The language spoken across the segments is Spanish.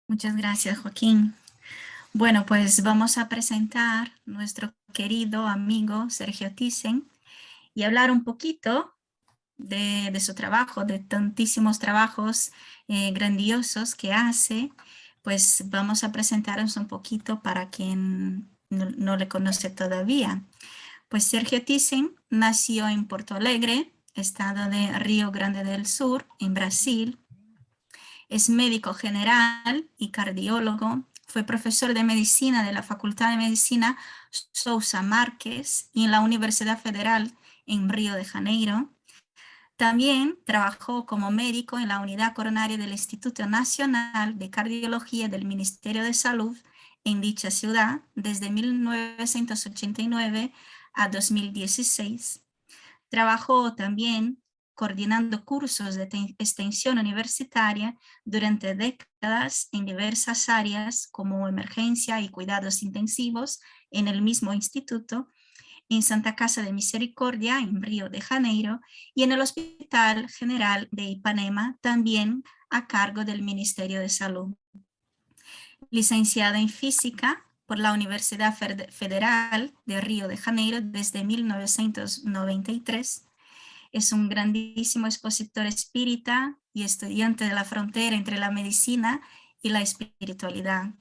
Muchas gracias, Joaquín. Bueno, pues vamos a presentar nuestro querido amigo Sergio Thyssen y hablar un poquito de su trabajo, de tantísimos trabajos grandiosos que hace. Pues vamos a presentaros un poquito para quien no le conoce todavía. Pues Sergio Thyssen nació en Porto Alegre, estado de Río Grande del Sur, en Brasil. Es médico general y cardiólogo. Fue profesor de medicina de la Facultad de Medicina Sousa Márquez y en la Universidad Federal en Río de Janeiro. También trabajó como médico en la unidad coronaria del Instituto Nacional de Cardiología del Ministerio de Salud en dicha ciudad desde 1989 a 2016. Trabajó también coordinando cursos de extensión universitaria durante décadas en diversas áreas como emergencia y cuidados intensivos en el mismo instituto, en Santa Casa de Misericordia en Río de Janeiro y en el Hospital General de Ipanema, también a cargo del Ministerio de Salud. Licenciado en Física por la Universidad Federal de Río de Janeiro desde 1993. Es un grandísimo expositor espírita y estudiante de la frontera entre la medicina y la espiritualidad.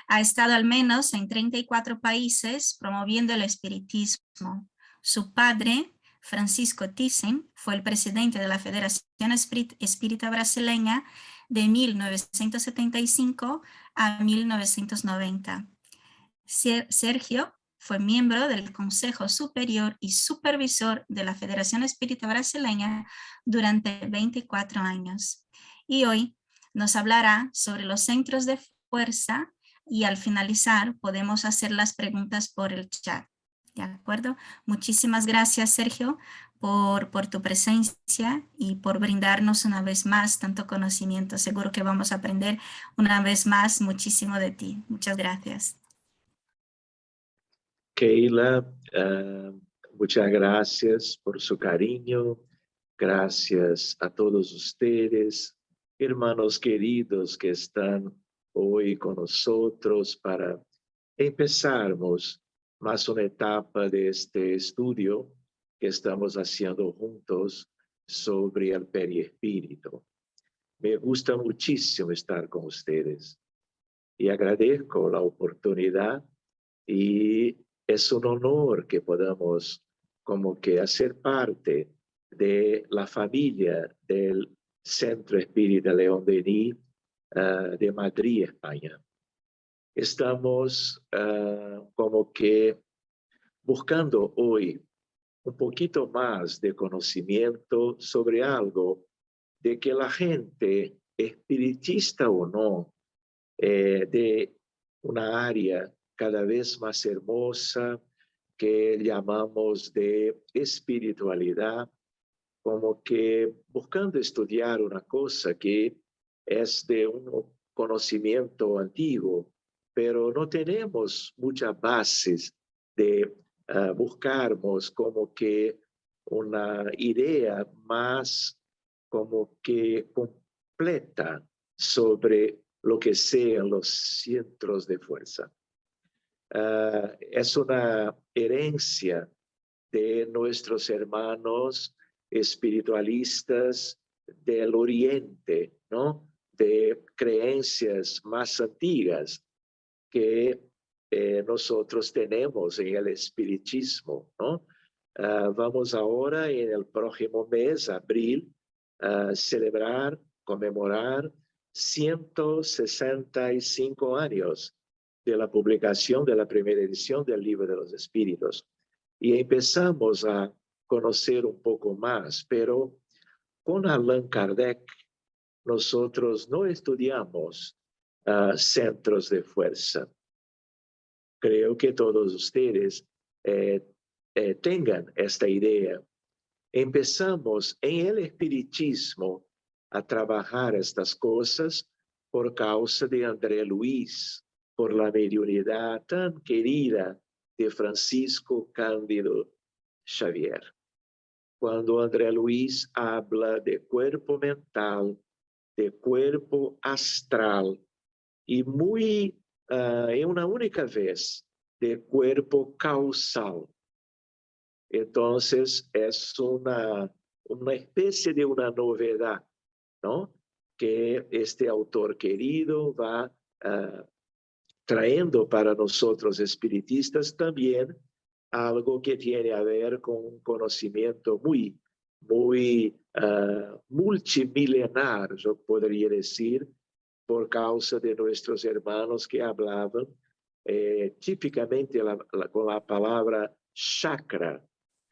Ha estado al menos en 34 países promoviendo el espiritismo. Su padre, Francisco Thyssen, fue el presidente de la Federación Espírita Brasileña de 1975 a 1990. Sergio fue miembro del Consejo Superior y Supervisor de la Federación Espírita Brasileña durante 24 años. Y hoy nos hablará sobre los centros de fuerza y al finalizar podemos hacer las preguntas por el chat. ¿De acuerdo? Muchísimas gracias, Sergio, por tu presencia y por brindarnos una vez más tanto conocimiento. Seguro que vamos a aprender una vez más muchísimo de ti. Muchas gracias. Keila, muchas gracias por su cariño. Gracias a todos ustedes, hermanos queridos que están hoy con nosotros para empezarmos más una etapa de este estudio que estamos haciendo juntos sobre el periespíritu. Me gusta muchísimo estar con ustedes y agradezco la oportunidad y es un honor que podamos como que hacer parte de la familia del Centro Espírita León Denis de Madrid, España. Estamos como que buscando hoy un poquito más de conocimiento sobre algo de que la gente, espiritista o no, de una área cada vez más hermosa que llamamos de espiritualidad, como que buscando estudiar una cosa que es de un conocimiento antiguo, pero no tenemos muchas bases de buscarmos como que una idea más como que completa sobre lo que sean los centros de fuerza. Es una herencia de nuestros hermanos espiritualistas del Oriente, ¿no? De creencias más antiguas que nosotros tenemos en el espiritismo, ¿no? Vamos ahora en el próximo mes, abril, a celebrar, conmemorar 165 años de la publicación de la primera edición del Libro de los Espíritus. Y empezamos a conocer un poco más, pero con Allan Kardec nosotros no estudiamos centros de fuerza. Creo que todos ustedes tengan esta idea. Empezamos en el espiritismo a trabajar estas cosas por causa de André Luis, por la mediunidad tan querida de Francisco Cándido Xavier. Cuando André Luis habla de cuerpo mental, de cuerpo astral y en una única vez de cuerpo causal. Entonces es una especie de una novedad, ¿no? Que este autor querido va trayendo para nosotros espiritistas también algo que tiene a ver con un conocimiento muy multimilenar, yo podría decir, por causa de nuestros hermanos que hablaban típicamente con la palabra chakra,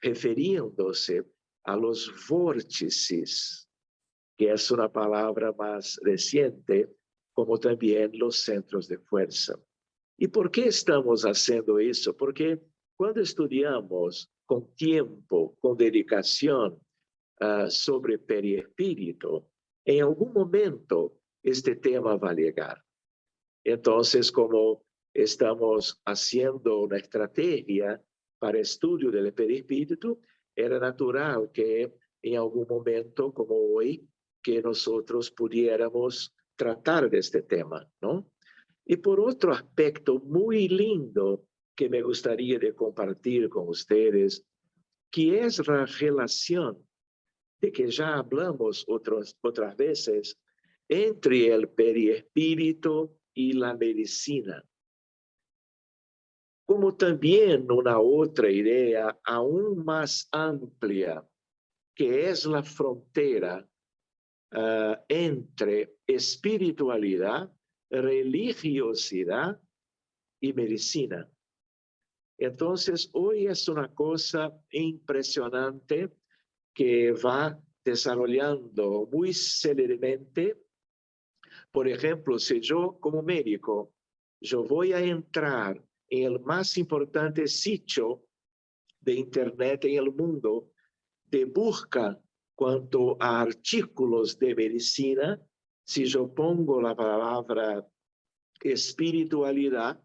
refiriéndose a los vórtices, que es una palabra más reciente, como también los centros de fuerza. ¿Y por qué estamos haciendo eso? Porque cuando estudiamos con tiempo, con dedicación sobre periespíritu, en algún momento este tema va a llegar. Entonces, como estamos haciendo una estrategia para estudio del perispíritu, era natural que en algún momento, como hoy, que nosotros pudiéramos tratar de este tema, ¿no? Y por otro aspecto muy lindo que me gustaría de compartir con ustedes, que es la relación de que ya hablamos otras veces entre el periespíritu y la medicina. Como también una otra idea aún más amplia, que es la frontera entre espiritualidad, religiosidad y medicina. Entonces, hoy es una cosa impresionante que va desarrollando muy céleremente. Por ejemplo, si yo como médico, yo voy a entrar en el más importante sitio de Internet en el mundo de busca cuanto a artículos de medicina, si yo pongo la palabra espiritualidad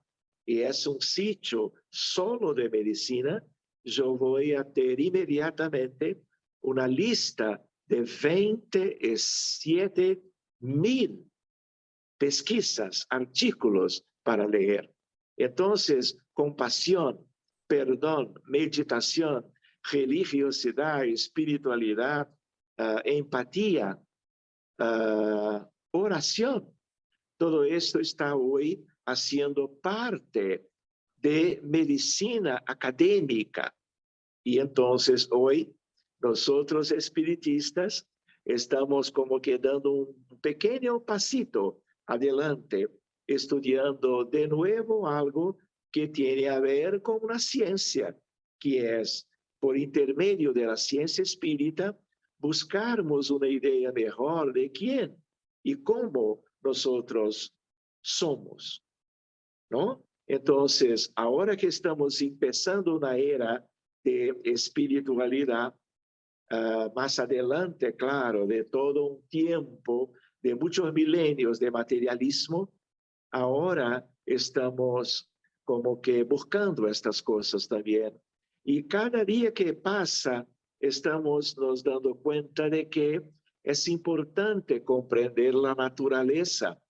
y es un sitio solo de medicina, yo voy a tener inmediatamente una lista de 27,000 pesquisas, artículos para leer. Entonces, compasión, perdón, meditación, religiosidad, espiritualidad, empatía, oración. Todo esto está hoy haciendo parte de medicina académica. Y entonces hoy nosotros espiritistas estamos como que dando un pequeño pasito adelante, estudiando de nuevo algo que tiene a ver con una ciencia, que es, por intermedio de la ciencia espírita, buscarmos una idea mejor de quién y cómo nosotros somos, ¿no? Entonces, ahora que estamos empezando una era de espiritualidad, más adelante, claro, de todo un tiempo, de muchos milenios de materialismo, ahora estamos como que buscando estas cosas también. Y cada día que pasa, estamos nos dando cuenta de que es importante comprender la naturaleza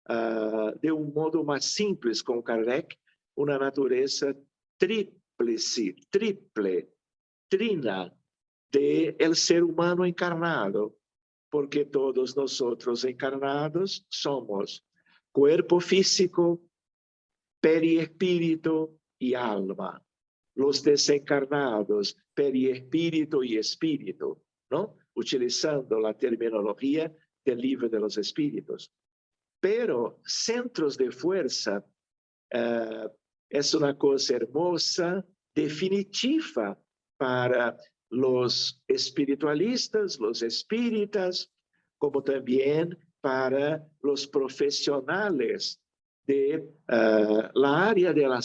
de un modo más simple con Kardec, una naturaleza triple, trina del ser humano encarnado, porque todos nosotros encarnados somos cuerpo físico, periespíritu y alma. Los desencarnados, periespíritu y espíritu, ¿no? Utilizando la terminología del Libro de los Espíritus. Pero centros de fuerza es una cosa hermosa, definitiva para los espiritualistas, los espíritas, como también para los profesionales de el área de la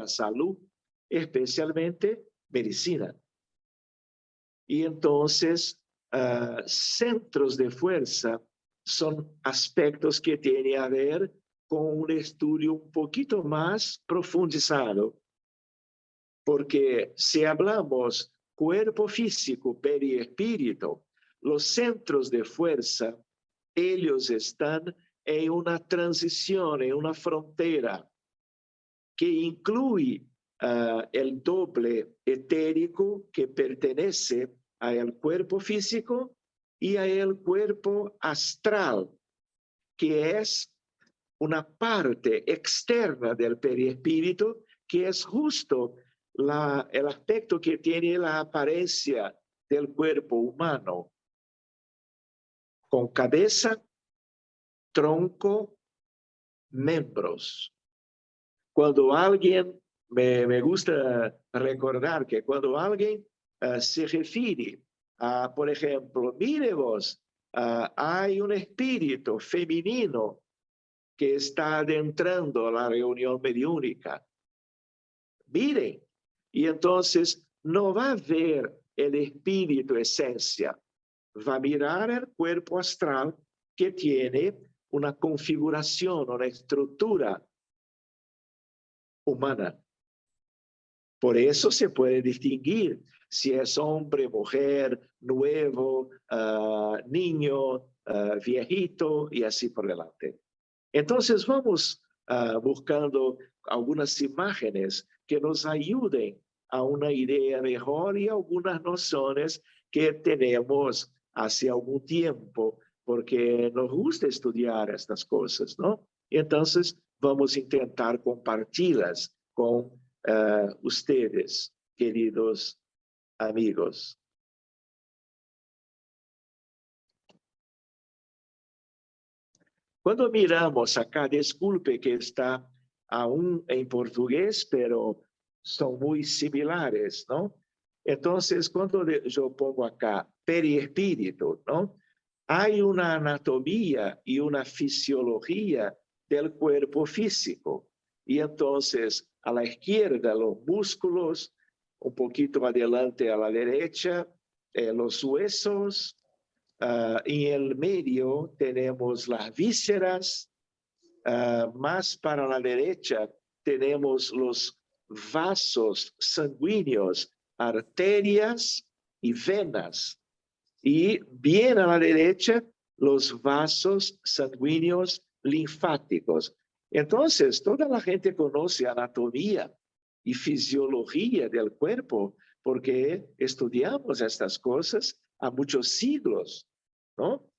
salud, especialmente medicina. Y entonces, centros de fuerza son aspectos que tienen a ver con un estudio un poquito más profundizado, porque si hablamos cuerpo físico, periespíritu, los centros de fuerza, ellos están en una transición, en una frontera que incluye el doble etérico que pertenece al cuerpo físico y al cuerpo astral, que es una parte externa del perispíritu, que es justo el aspecto que tiene la apariencia del cuerpo humano, con cabeza, tronco, miembros. Cuando alguien, me gusta recordar que cuando alguien se refiere a, por ejemplo, mire vos, hay un espíritu femenino que está adentrando la reunión mediúnica. Miren, y entonces no va a ver el espíritu esencia, va a mirar el cuerpo astral que tiene una configuración, una estructura humana. Por eso se puede distinguir si es hombre, mujer, nuevo, niño, viejito y así por delante. Entonces vamos buscando algunas imágenes que nos ayuden a una idea mejor y algunas nociones que tenemos hace algún tiempo, porque nos gusta estudiar estas cosas, ¿no? Y entonces vamos a intentar compartirlas con ustedes, queridos amigos. Cuando miramos acá, disculpe que está aún en portugués, pero son muy similares, ¿no? Entonces, cuando yo pongo acá perispíritu, ¿no? Hay una anatomía y una fisiología del cuerpo físico. Y entonces, a la izquierda, los músculos, un poquito adelante a la derecha, los huesos, en el medio tenemos las vísceras, más para la derecha tenemos los vasos sanguíneos, arterias y venas. Y bien a la derecha, los vasos sanguíneos linfáticos. Entonces, toda la gente conoce anatomía y fisiología del cuerpo porque estudiamos estas cosas a muchos siglos, ¿no?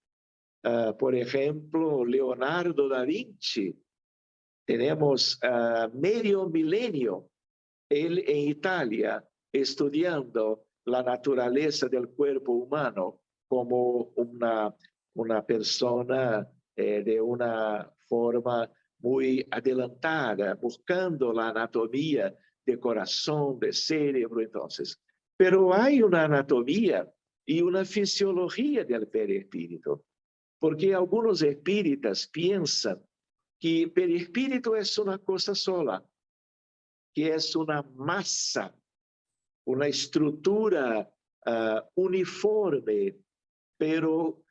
Por ejemplo, Leonardo da Vinci, tenemos medio milenio, él en Italia, estudiando la naturaleza del cuerpo humano como una persona de una forma muy adelantada, buscando la anatomía de corazón, de cerebro, entonces. Pero hay una anatomía y una fisiología del perispíritu, porque algunos espíritas piensan que el perispíritu es una cosa sola, que es una masa, una estructura uniforme, pero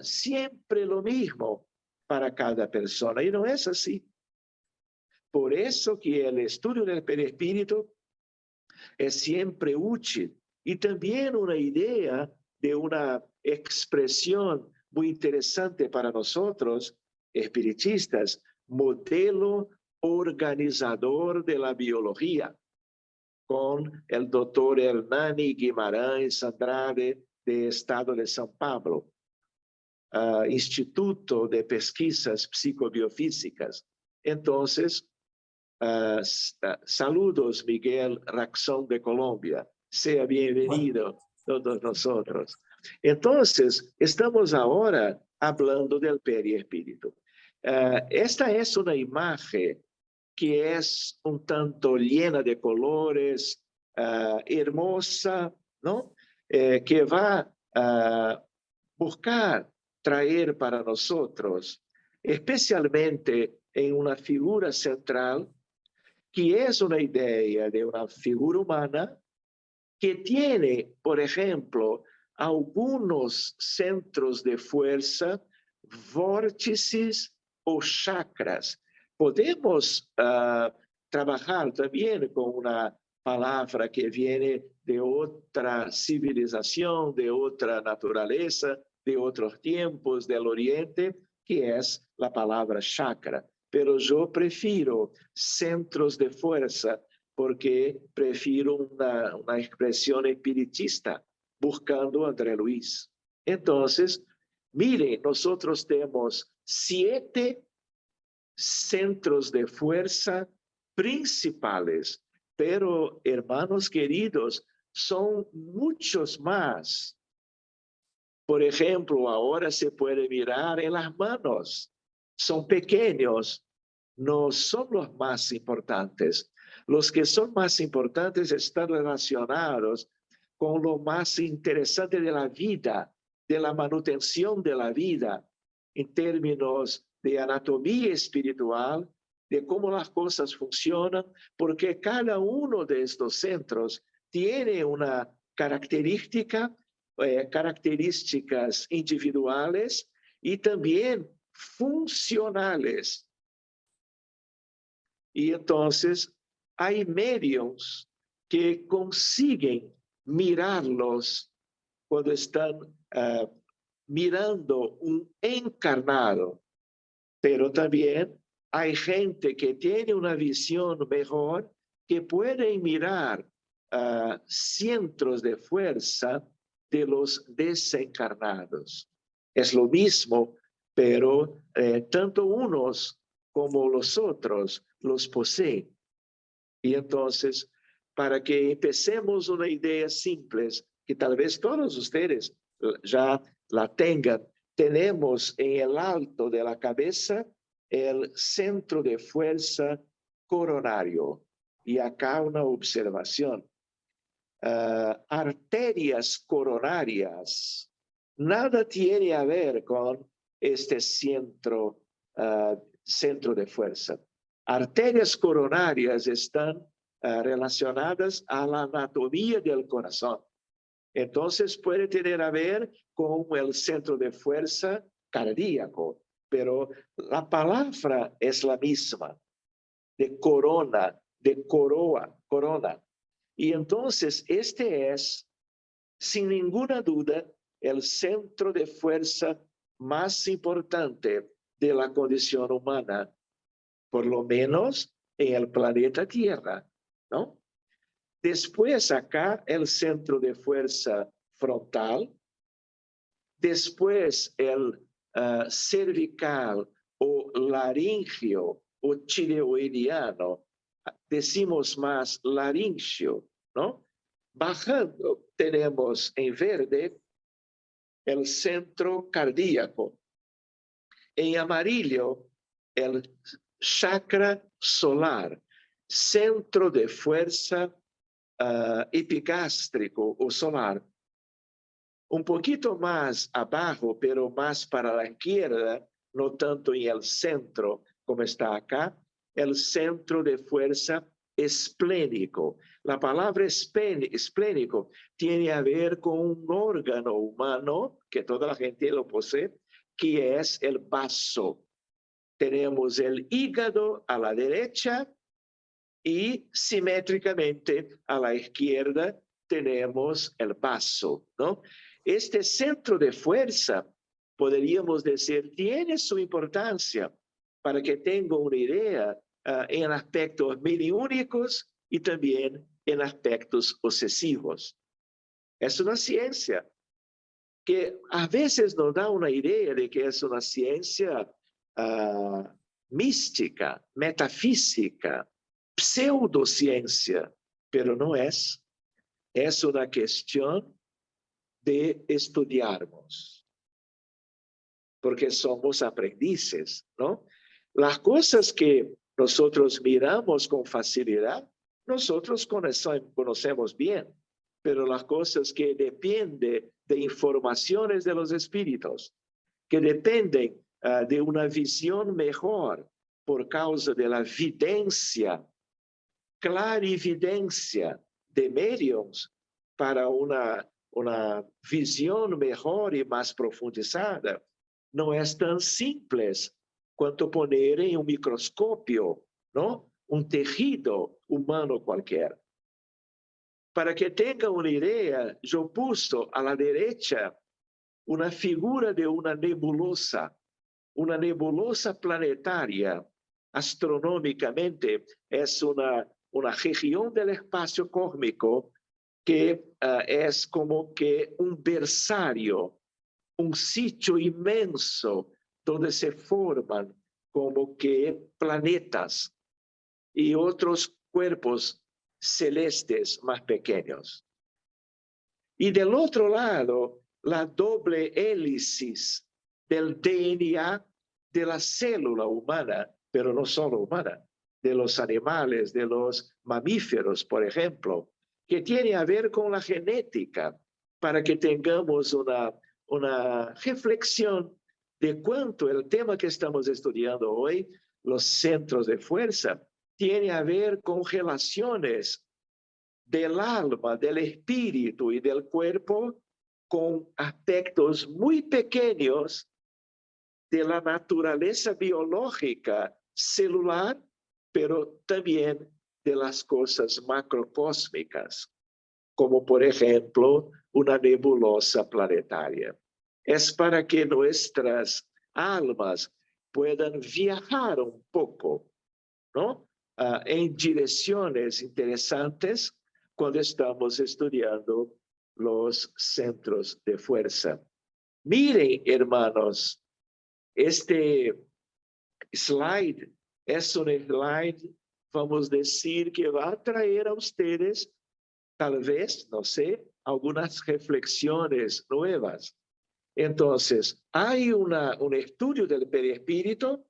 siempre lo mismo para cada persona. Y no es así. Por eso que el estudio del perispíritu es siempre útil y también una idea de una expresión muy interesante para nosotros, espiritistas, modelo organizador de la biología, con el doctor Hernani Guimarães Andrade de Estado de São Paulo, Instituto de Pesquisas Psicobiofísicas. Entonces, saludos, Miguel Raxón de Colombia. Sea bienvenido todos nosotros. Entonces, estamos ahora hablando del perispíritu. Esta es una imagen que es un tanto llena de colores, hermosa, ¿no? Que va a buscar traer para nosotros, especialmente en una figura central, que es una idea de una figura humana que tiene, por ejemplo, algunos centros de fuerza, vórtices o chakras. Podemos trabajar también con una palabra que viene de otra civilización, de otra naturaleza, de otros tiempos del Oriente, que es la palabra chakra, pero yo prefiero centros de fuerza porque prefiero una expresión espiritista, buscando a André Luis. Entonces, miren, nosotros tenemos 7 centros de fuerza principales, pero hermanos queridos, son muchos más. Por ejemplo, ahora se puede mirar en las manos. Son pequeños, no son los más importantes. Los que son más importantes están relacionados con lo más interesante de la vida, de la manutención de la vida, en términos de anatomía espiritual, de cómo las cosas funcionan, porque cada uno de estos centros tiene una característica, características individuales y también funcionales. Y entonces hay medios que consiguen mirarlos cuando están mirando un encarnado, pero también hay gente que tiene una visión mejor que puede mirar centros de fuerza de los desencarnados. Es lo mismo, pero tanto unos como los otros los poseen. Y entonces, para que empecemos una idea simple, que tal vez todos ustedes ya la tengan, tenemos en el alto de la cabeza el centro de fuerza coronario. Y acá una observación. Arterias coronarias, nada tiene a ver con este centro de fuerza. Arterias coronarias están relacionadas a la anatomía del corazón. Entonces puede tener a ver con el centro de fuerza cardíaco, pero la palabra es la misma, de corona, de corona. Y entonces este es, sin ninguna duda, el centro de fuerza más importante de la condición humana, por lo menos en el planeta Tierra, ¿no? Después acá el centro de fuerza frontal, después el cervical o laringio o tireoidiano, decimos más laringio, ¿no? Bajando tenemos en verde el centro cardíaco. En amarillo, el chakra solar, centro de fuerza epigástrico o solar. Un poquito más abajo, pero más para la izquierda, no tanto en el centro como está acá, el centro de fuerza esplénico. La palabra esplénico tiene a ver con un órgano humano, que toda la gente lo posee, que es el vaso. Tenemos el hígado a la derecha y simétricamente a la izquierda tenemos el vaso, ¿no? Este centro de fuerza, podríamos decir, tiene su importancia para que tenga una idea en aspectos mediúnicos y también en aspectos obsesivos. Es una ciencia que a veces nos da una idea de que es una ciencia mística, metafísica, pseudociencia, pero no es. Es una cuestión de estudiarnos, porque somos aprendices, ¿no? Las cosas que nosotros miramos con facilidad, nosotros conocemos bien, pero las cosas que dependen de informaciones de los espíritus, que dependen de una visión mejor por causa de la videncia, clarividencia de medios para una visión mejor y más profundizada, no es tan simple cuanto poner en un microscopio, ¿no? Un tejido humano cualquiera. Para que tenga una idea, yo puse a la derecha una figura de una nebulosa. una nebulosa planetaria, astronómicamente, es una región del espacio cósmico que es como que un bersario, un sitio inmenso donde se forman como que planetas y otros cuerpos celestes más pequeños. Y del otro lado, la doble hélice del DNA de la célula humana, pero no solo humana, de los animales, de los mamíferos, por ejemplo, que tiene a ver con la genética, para que tengamos una reflexión de cuánto el tema que estamos estudiando hoy, los centros de fuerza, tiene a ver con relaciones del alma, del espíritu y del cuerpo con aspectos muy pequeños de la naturaleza biológica celular, pero también de las cosas macrocósmicas, como por ejemplo una nebulosa planetaria. Es para que nuestras almas puedan viajar un poco, ¿no? En direcciones interesantes cuando estamos estudiando los centros de fuerza. Miren, hermanos, este slide es un slide, vamos a decir, que va a traer a ustedes, tal vez, no sé, algunas reflexiones nuevas. Entonces, hay un estudio del perispíritu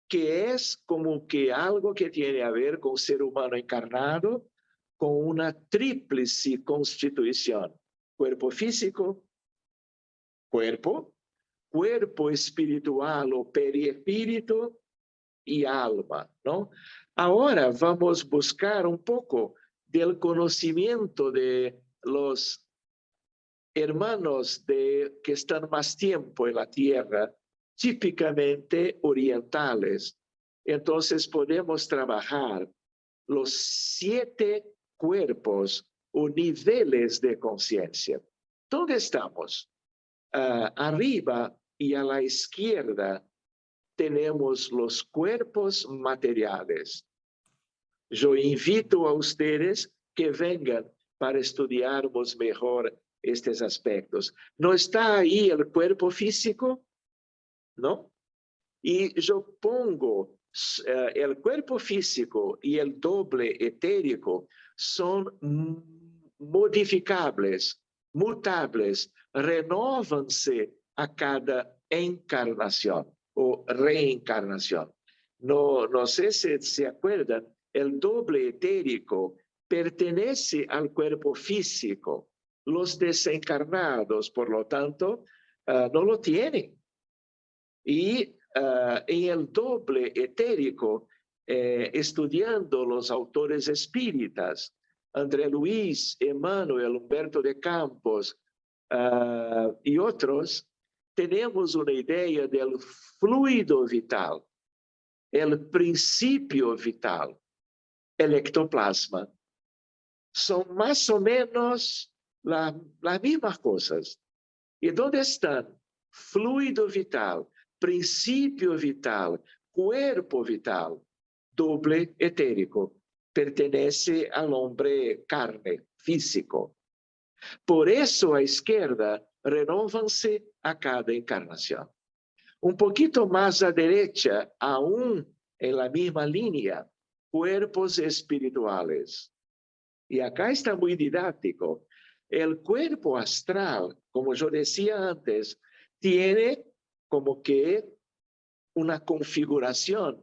que es como que algo que tiene a ver con ser humano encarnado, con una tríplice constitución: cuerpo físico, cuerpo espiritual o perispíritu y alma, ¿no? Ahora vamos a buscar un poco del conocimiento de los hermanos que están más tiempo en la tierra, típicamente orientales. Entonces podemos trabajar los 7 cuerpos o niveles de conciencia. ¿Dónde estamos? Arriba y a la izquierda tenemos los cuerpos materiales. Yo invito a ustedes que vengan para estudiarmos mejor estos aspectos. ¿No está ahí el cuerpo físico? ¿No? Y yo pongo el cuerpo físico y el doble etérico son modificables, mutables, renóvanse a cada encarnación o reencarnación. No sé si se acuerdan, el doble etérico pertenece al cuerpo físico. Los desencarnados, por lo tanto, no lo tienen. Y en el doble etérico, estudiando los autores espíritas, André Luis, Emmanuel, Humberto de Campos y otros, tenemos una idea del fluido vital, el principio vital, el ectoplasma. Son más o menos las mismas cosas. ¿Y dónde están? Fluido vital, principio vital, cuerpo vital, doble etérico, pertenece al hombre carne, físico. Por eso a izquierda renóvanse a cada encarnación. Un poquito más a derecha, aún en la misma línea, cuerpos espirituales. Y acá está muy didáctico. El cuerpo astral, como yo decía antes, tiene como que una configuración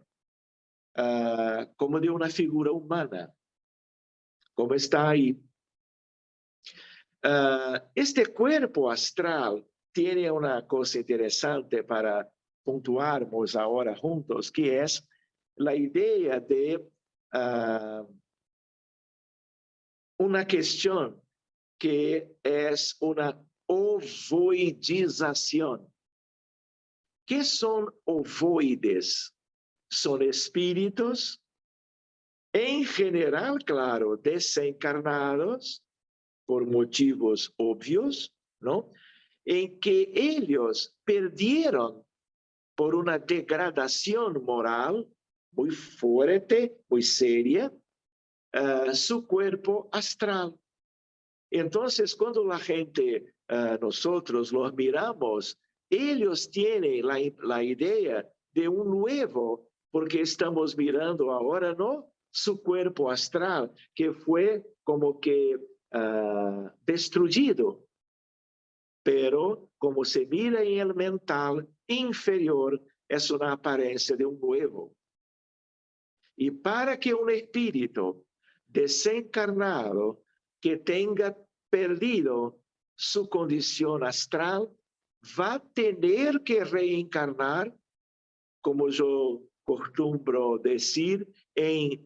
como de una figura humana, como está ahí. Este cuerpo astral tiene una cosa interesante para puntuarmos ahora juntos, que es la idea de una cuestión que es una ovoidización. ¿Qué son ovoides? Son espíritus, en general, claro, desencarnados, por motivos obvios, ¿no? En que ellos perdieron por una degradación moral muy fuerte, muy seria, su cuerpo astral. Entonces, cuando la gente, nosotros los miramos, ellos tienen la idea de un nuevo, porque estamos mirando ahora, ¿no? Su cuerpo astral, que fue como que destruido. Pero como se mira en el mental inferior, es una apariencia de un nuevo. Y para que un espíritu desencarnado que tenga perdido su condición astral va a tener que reencarnar, como yo costumbro decir, en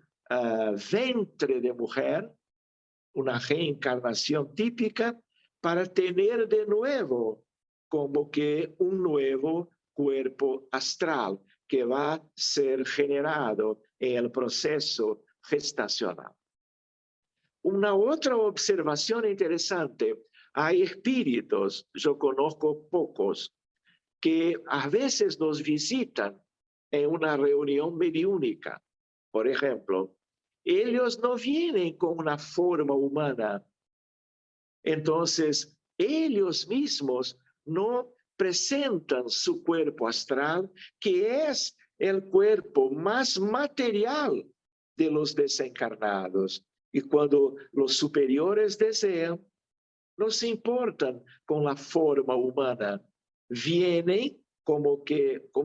ventre de mujer, una reencarnación típica, para tener de nuevo como que un nuevo cuerpo astral que va a ser generado en el proceso gestacional. Una otra observación interesante, hay espíritus, yo conozco pocos, que a veces nos visitan en una reunión mediúnica. Por ejemplo, ellos no vienen con una forma humana. Entonces, ellos mismos no presentan su cuerpo astral, que es el cuerpo más material de los desencarnados. Y cuando los superiores desean, no se importan con la forma humana. Vienen como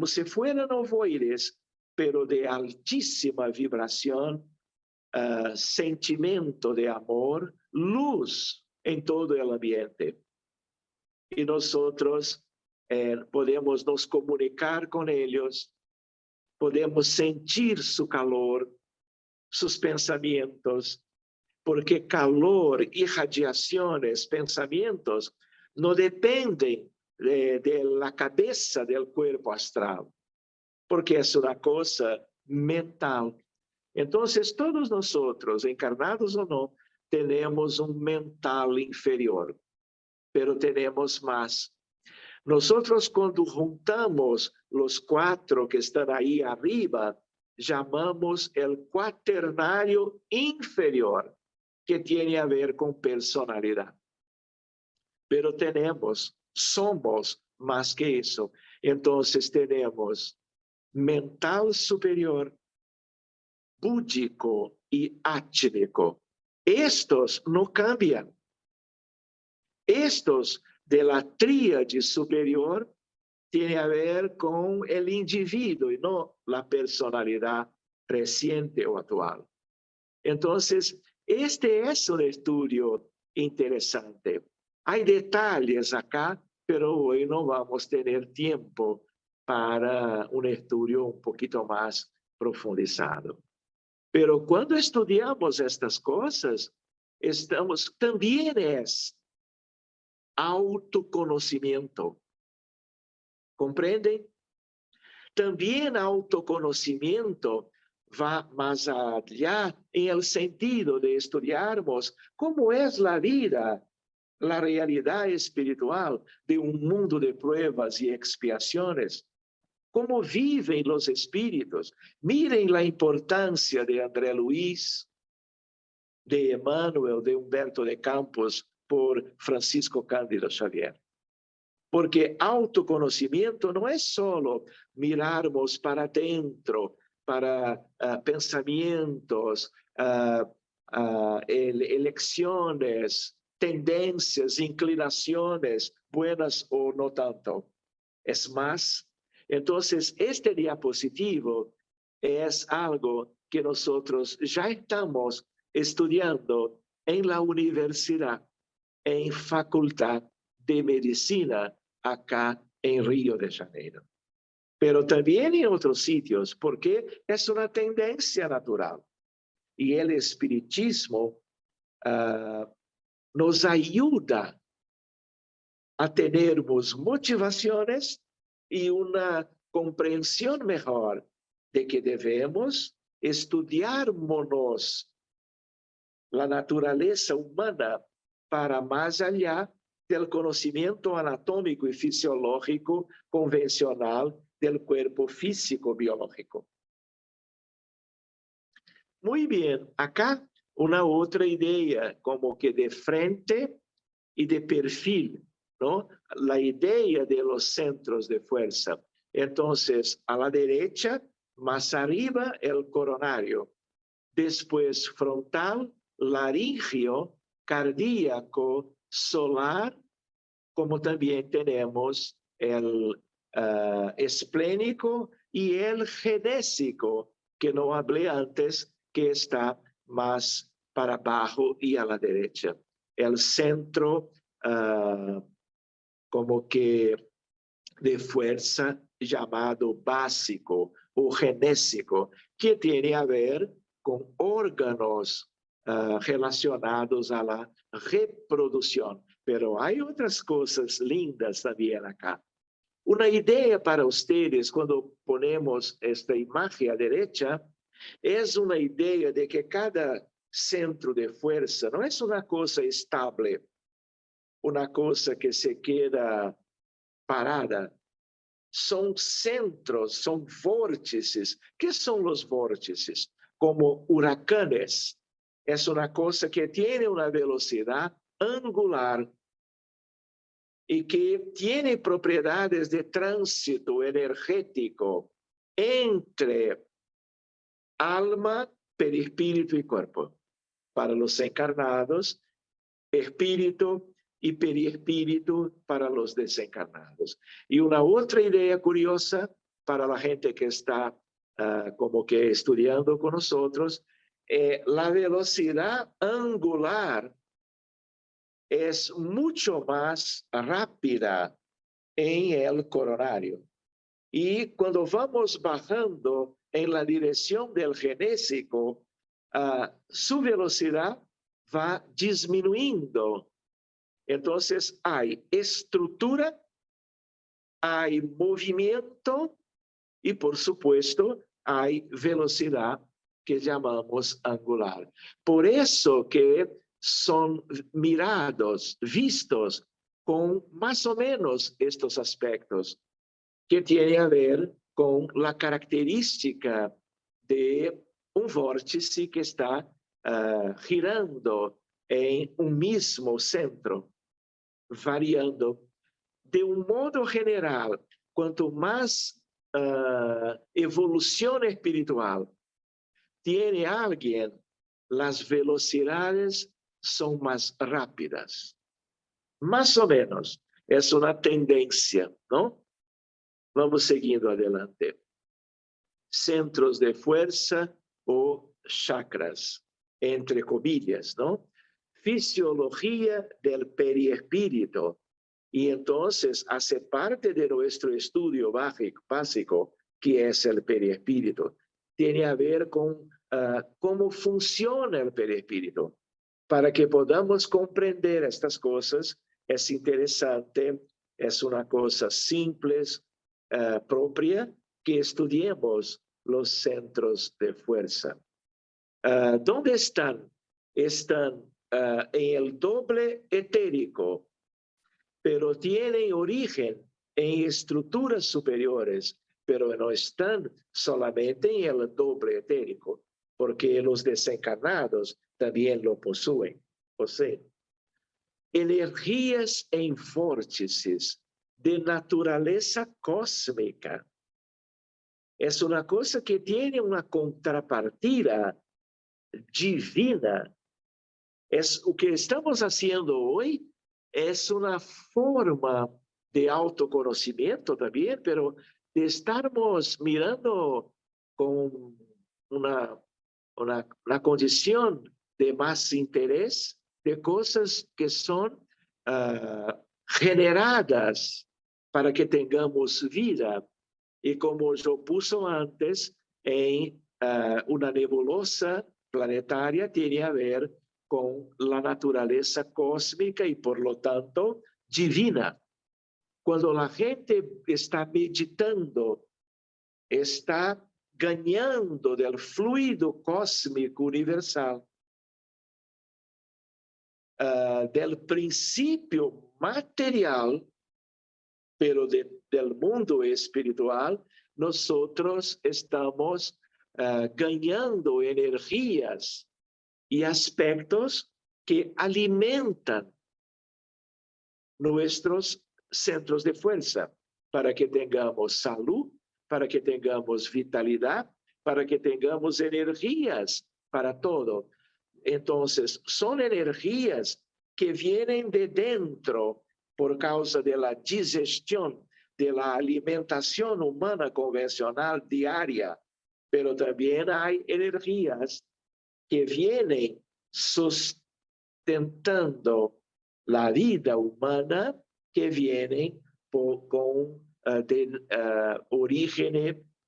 si fueran ovoides, pero de altísima vibración, sentimiento de amor, luz en todo el ambiente. Y nosotros podemos nos comunicar con ellos, podemos sentir su calor, sus pensamientos, porque calor, irradiaciones, pensamientos, no dependen de la cabeza del cuerpo astral, porque es una cosa mental. Entonces, todos nosotros, encarnados o no, tenemos un mental inferior, pero tenemos más. Nosotros, cuando juntamos los 4 que están ahí arriba, llamamos el cuaternario inferior, que tiene a ver con personalidad. Pero somos más que eso. Entonces tenemos mental superior, búdico y átmico. Estos no cambian. Estos de la tríade superior tienen a ver con el individuo y no la personalidad reciente o actual. Entonces, este es un estudio interesante. Hay detalles acá, pero hoy no vamos a tener tiempo para un estudio un poquito más profundizado. Pero cuando estudiamos estas cosas, también es autoconocimiento. ¿Comprenden? También autoconocimiento va más allá en el sentido de estudiarmos cómo es la vida, la realidad espiritual de un mundo de pruebas y expiaciones. Cómo viven los espíritus. Miren la importancia de André Luis, de Emmanuel, de Humberto de Campos, por Francisco Cándido Xavier. Porque autoconocimiento no es solo mirarnos para adentro, para pensamientos, elecciones, tendencias, inclinaciones, buenas o no tanto. Es más. Entonces, este diapositivo es algo que nosotros ya estamos estudiando en la universidad, en facultad de medicina, acá en Río de Janeiro. Pero también en otros sitios, porque es una tendencia natural. Y el espiritismo nos ayuda a tener motivaciones y una comprensión mejor de que debemos estudiarnos la naturaleza humana para más allá del conocimiento anatómico y fisiológico convencional del cuerpo físico biológico. Muy bien, acá una otra idea, como que de frente y de perfil, ¿no? La idea de los centros de fuerza. Entonces, a la derecha, más arriba, el coronario. Después, frontal, laringio, cardíaco, solar, como también tenemos el esplénico y el genésico, que no hablé antes, que está más para abajo y a la derecha. El centro como que de fuerza llamado básico o genésico, que tiene a ver con órganos relacionados a la reproducción. Pero hay otras cosas lindas también acá. Una idea para ustedes cuando ponemos esta imagen a derecha es una idea de que cada centro de fuerza no es una cosa estable, una cosa que se queda parada. Son centros, son vórtices. ¿Qué son los vórtices? Como huracanes. Es una cosa que tiene una velocidad angular y que tiene propiedades de tránsito energético entre alma, perispíritu y cuerpo. Para los encarnados, espíritu y periespíritu para los desencarnados. Y una otra idea curiosa para la gente que está como que estudiando con nosotros, la velocidad angular es mucho más rápida en el coronario. Y cuando vamos bajando en la dirección del genésico, su velocidad va disminuyendo. Entonces hay estructura, hay movimiento y por supuesto hay velocidad que llamamos angular. Por eso que son mirados, vistos con más o menos estos aspectos que tienen a ver con la característica de un vórtice que está girando en un mismo centro, variando. De un modo general, cuanto más evolución espiritual tiene alguien, las velocidades son más rápidas. Más o menos, es una tendencia, ¿no? Vamos siguiendo adelante. Centros de fuerza o chakras, entre comillas, ¿no? Fisiología del periespíritu. Y entonces hace parte de nuestro estudio básico, que es el periespíritu. Tiene a ver con cómo funciona el periespíritu. Para que podamos comprender estas cosas, es interesante, es una cosa simple, propia, que estudiemos los centros de fuerza. ¿Dónde están? Están en el doble etérico, pero tienen origen en estructuras superiores, pero no están solamente en el doble etérico, porque los desencarnados también lo poseen. Energías en vórtices de naturaleza cósmica. Es una cosa que tiene una contrapartida divina. Es lo que estamos haciendo hoy, es una forma de autoconocimiento también, pero de estarmos mirando con una condición de más interés de cosas que son generadas para que tengamos vida. Y como yo puso antes, en una nebulosa planetaria tiene a ver con la naturaleza cósmica y por lo tanto divina. Cuando la gente está meditando, está ganando del fluido cósmico universal, del principio material, pero del mundo espiritual, nosotros estamos ganando energías y aspectos que alimentan nuestros centros de fuerza para que tengamos salud, para que tengamos vitalidad, para que tengamos energías para todo. Entonces, son energías que vienen de dentro por causa de la digestión, de la alimentación humana convencional diaria, pero también hay energías que vienen sustentando la vida humana, que vienen con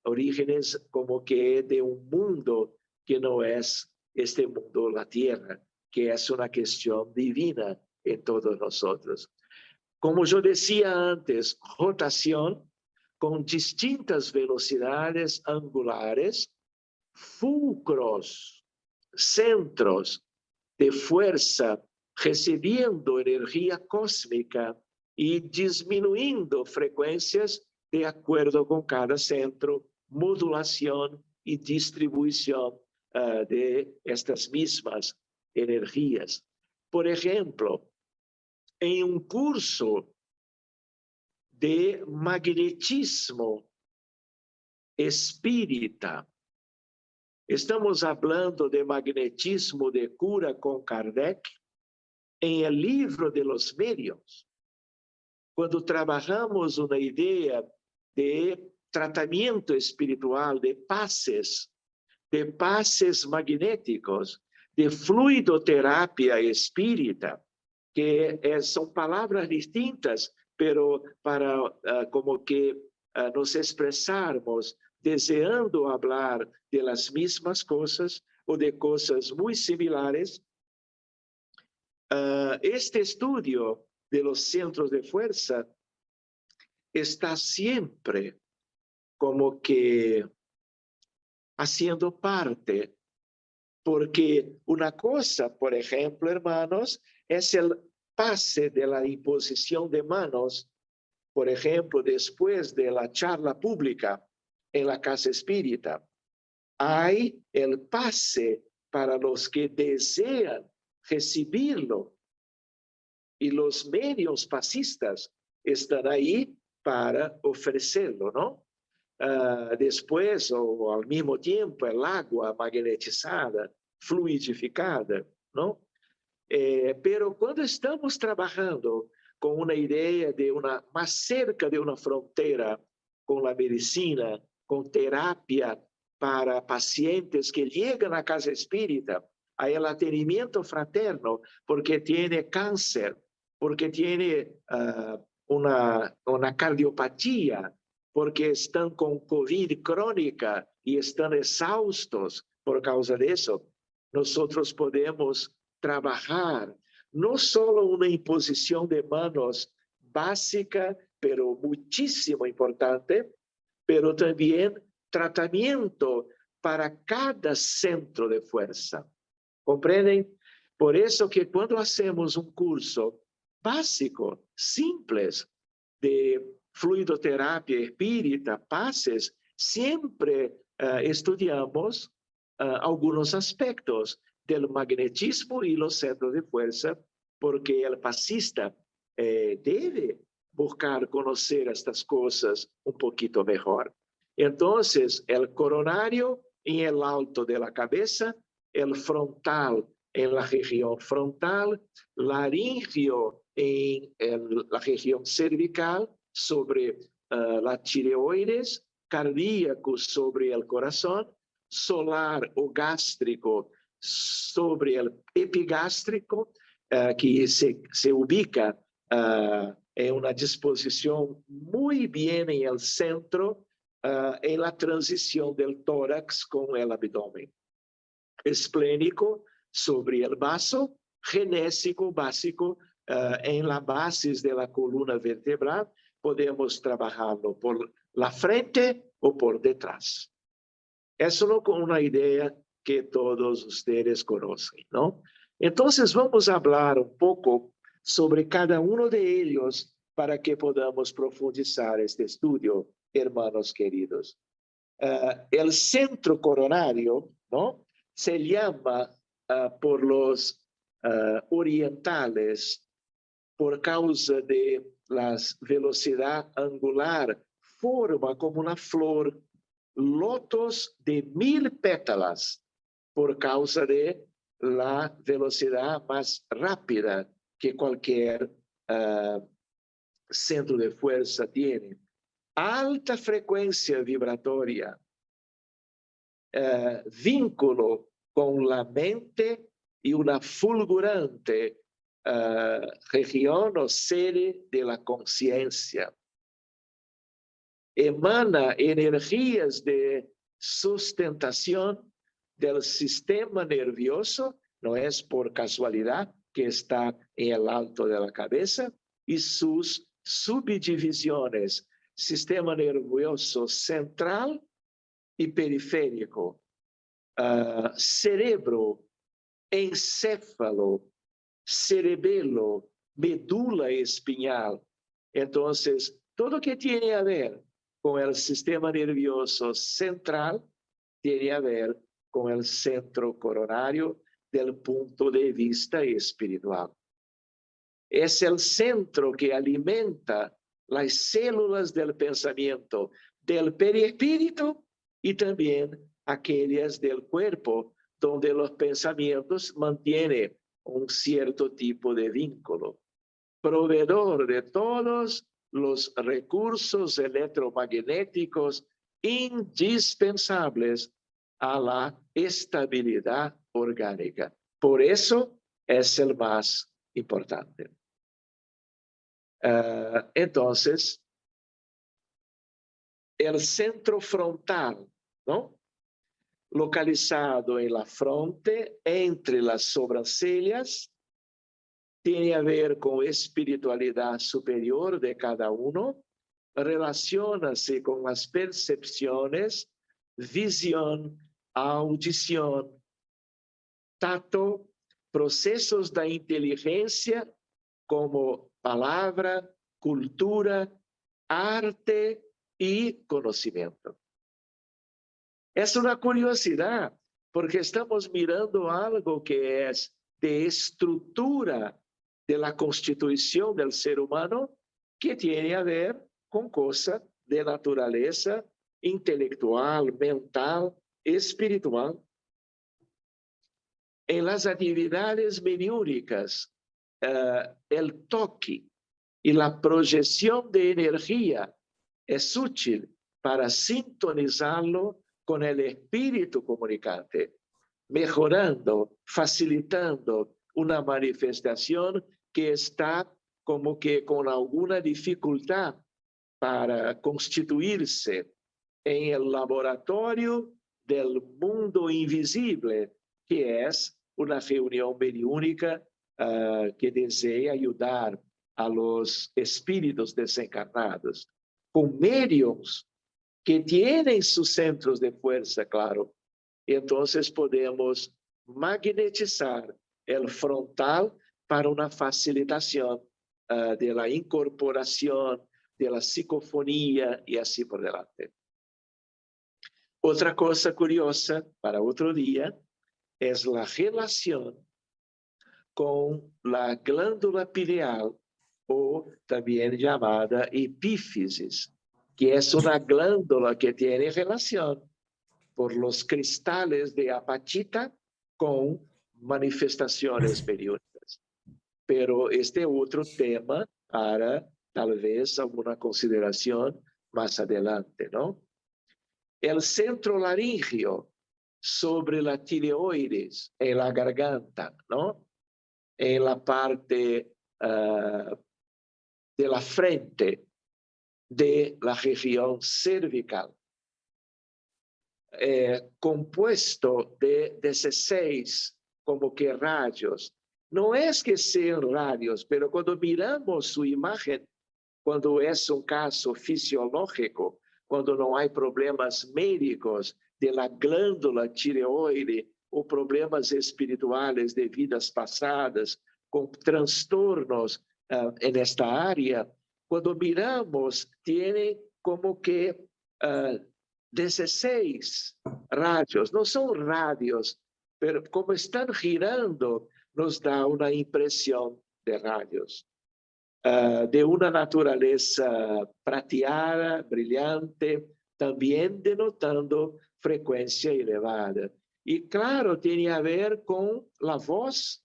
orígenes como que de un mundo que no es este mundo, la Tierra, que es una cuestión divina en todos nosotros. Como yo decía antes, rotación con distintas velocidades angulares, fulcros, centros de fuerza recibiendo energía cósmica y disminuyendo frecuencias de acuerdo con cada centro, modulación y distribución de estas mismas energías. Por ejemplo, en un curso de magnetismo espírita, estamos hablando de magnetismo de cura con Kardec en el libro de los medios. Cuando trabajamos una idea de tratamiento espiritual, de pases magnéticos, de fluidoterapia espírita, que son palabras distintas, pero para como que nos expresarmos deseando hablar de las mismas cosas o de cosas muy similares. Este estudio de los centros de fuerza está siempre como que haciendo parte, porque una cosa, por ejemplo, hermanos, es el pase de la imposición de manos, por ejemplo, después de la charla pública en la casa espírita. Hay el pase para los que desean recibirlo y los medios pasistas están ahí para ofrecerlo, ¿no? Después o al mismo tiempo el agua magnetizada, fluidificada, ¿no? Pero cuando estamos trabajando con una idea de más cerca de una frontera con la medicina, con terapia para pacientes que llegan a casa espírita, hay el atendimiento fraterno porque tiene cáncer, porque tiene una cardiopatía, porque están con COVID crónica y están exhaustos por causa de eso. Nosotros podemos trabajar no solo una imposición de manos básica, pero muchísimo importante, pero también tratamiento para cada centro de fuerza. ¿Comprenden? Por eso que cuando hacemos un curso básico, simples, de fluidoterapia espírita, pases, siempre estudiamos algunos aspectos del magnetismo y los centros de fuerza, porque el pasista debe buscar conocer estas cosas un poquito mejor. Entonces, el coronario en el alto de la cabeza, el frontal en la región frontal, laringio en la región cervical, sobre la tireoides, cardíaco sobre el corazón, solar o gástrico sobre el epigástrico, que se ubica en una disposición muy bien en el centro, en la transición del tórax con el abdomen. Esplénico sobre el vaso, genésico básico en la base de la columna vertebral. Podemos trabajarlo por la frente o por detrás. Es solo con una idea que todos ustedes conocen, ¿no? Entonces vamos a hablar un poco sobre cada uno de ellos para que podamos profundizar este estudio hermanos queridos. El centro coronario, ¿no? Se llama por los orientales, por causa de la velocidad angular, forma como una flor, lotos de 1000 pétalas, por causa de la velocidad más rápida que cualquier centro de fuerza tiene. Alta frecuencia vibratoria, vínculo con la mente y una fulgurante región o sede de la conciencia. Emana energías de sustentación del sistema nervioso, no es por casualidad que está en el alto de la cabeza, y sus subdivisiones, sistema nervioso central y periférico, cerebro, encéfalo, cerebelo, médula espinal. Entonces, todo que tiene a ver con el sistema nervioso central tiene a ver con el centro coronario del punto de vista espiritual. Es el centro que alimenta las células del pensamiento, del perispíritu y también aquellas del cuerpo, donde los pensamientos mantienen un cierto tipo de vínculo. Proveedor de todos los recursos electromagnéticos indispensables a la estabilidad orgánica. Por eso es el más importante. Entonces, el centro frontal, ¿no? Localizado en la frente, entre las sobrancelhas, tiene a ver con espiritualidad superior de cada uno, relaciona-se con las percepciones, visión, audición, tacto, procesos de inteligencia como palabra, cultura, arte y conocimiento. Es una curiosidad, porque estamos mirando algo que es de estructura de la constitución del ser humano, que tiene a ver con cosas de naturaleza intelectual, mental, espiritual. En las actividades mediúnicas, el toque y la proyección de energía es útil para sintonizarlo con el espíritu comunicante, mejorando, facilitando una manifestación que está como que con alguna dificultad para constituirse en el laboratorio del mundo invisible, que es una reunión mediúnica que desea ayudar a los espíritus desencarnados, con medios que tienen sus centros de fuerza, claro. Y entonces podemos magnetizar el frontal para una facilitación de la incorporación, de la psicofonía y así por delante. Otra cosa curiosa para otro día es la relación con la glándula pineal, o también llamada epífisis, que es una glándula que tiene relación por los cristales de apatita con manifestaciones mediúnicas. Pero este otro tema para tal vez alguna consideración más adelante, ¿no? El centro laríngeo sobre la tireoides, en la garganta, ¿no? En la parte de la frente de la región cervical, compuesto de 16 como que rayos. No es que sean radios, pero cuando miramos su imagen, cuando es un caso fisiológico, cuando no hay problemas médicos de la glándula tireoide o problemas espirituales de vidas pasadas, con trastornos en esta área, cuando miramos, tiene como que 16 radios, no son radios, pero como están girando, nos da una impresión de radios, de una naturaleza prateada, brillante, también denotando frecuencia elevada. Y claro, tiene a ver con la voz,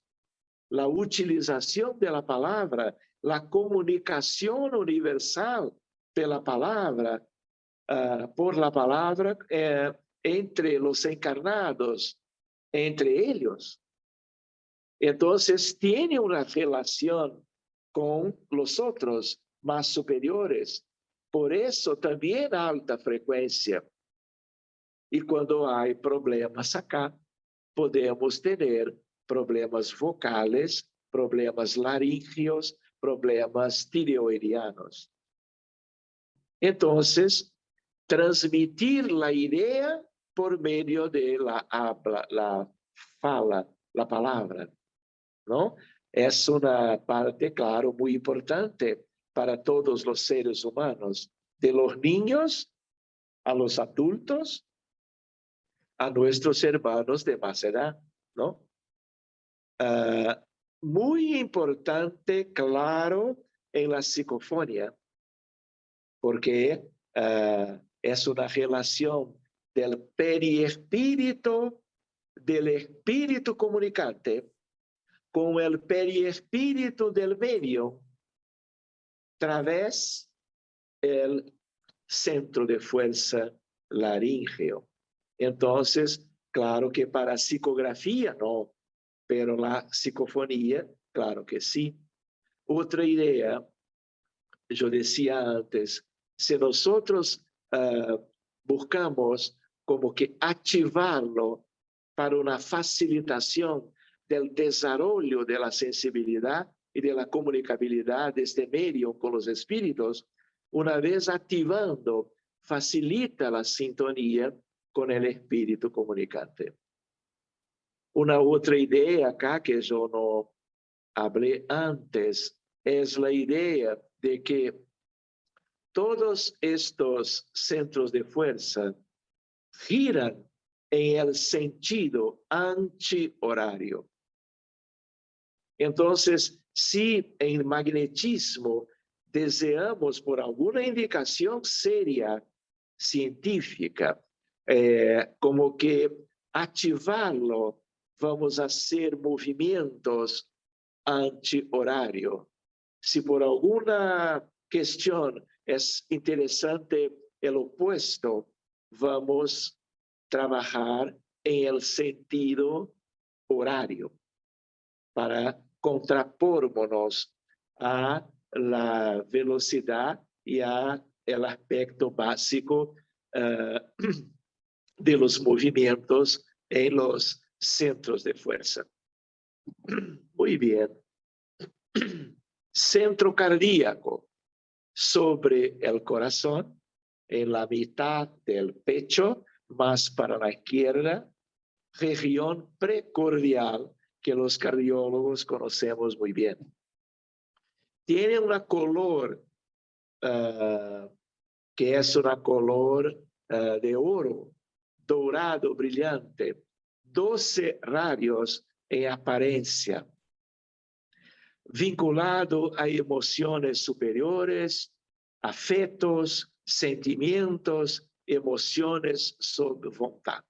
la utilización de la palabra, la comunicación universal de la palabra, por la palabra entre los encarnados, entre ellos. Entonces, tiene una relación con los otros más superiores. Por eso también alta frecuencia. Y cuando hay problemas acá, podemos tener problemas vocales, problemas laríngeos, problemas tireoidianos. Entonces, transmitir la idea por medio de la habla, la fala, la palabra, ¿no? Es una parte, claro, muy importante para todos los seres humanos, de los niños a los adultos, a nuestros hermanos de más edad, ¿no? Muy importante, claro, en la psicofonía, porque es una relación del periespíritu, del espíritu comunicante, con el periespíritu del medio, través el centro de fuerza laríngeo. Entonces, claro que para psicografía no, pero la psicofonía, claro que sí. Otra idea, yo decía antes, si nosotros buscamos como que activarlo para una facilitación del desarrollo de la sensibilidad y de la comunicabilidad de este medio con los espíritus, una vez activando, facilita la sintonía con el espíritu comunicante. Una otra idea acá que yo no hablé antes es la idea de que todos estos centros de fuerza giran en el sentido antihorario. Entonces, si en magnetismo deseamos por alguna indicación seria, científica, como que activarlo, vamos a hacer movimientos antihorario. Si por alguna cuestión es interesante el opuesto, vamos a trabajar en el sentido horario para contrapornos a la velocidad y a el aspecto básico de los movimientos en los centros de fuerza. Muy bien. Centro cardíaco sobre el corazón, en la mitad del pecho, más para la izquierda, región precordial que los cardiólogos conocemos muy bien. Tiene una color que es una color de oro, dorado, brillante, 12 radios en apariencia, vinculado a emociones superiores, afectos, sentimientos, emociones sob vontade.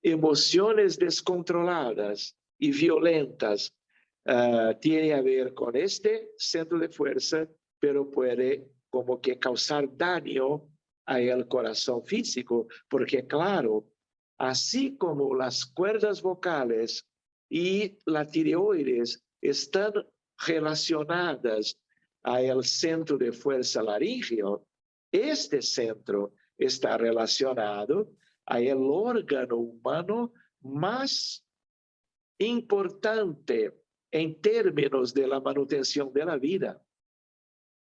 Emociones descontroladas y violentas tiene a ver con este centro de fuerza, pero puede como que causar daño al corazón físico, porque claro, así como las cuerdas vocales y la tireoides están relacionadas al centro de fuerza laríngeo, este centro está relacionado al órgano humano más importante en términos de la manutención de la vida,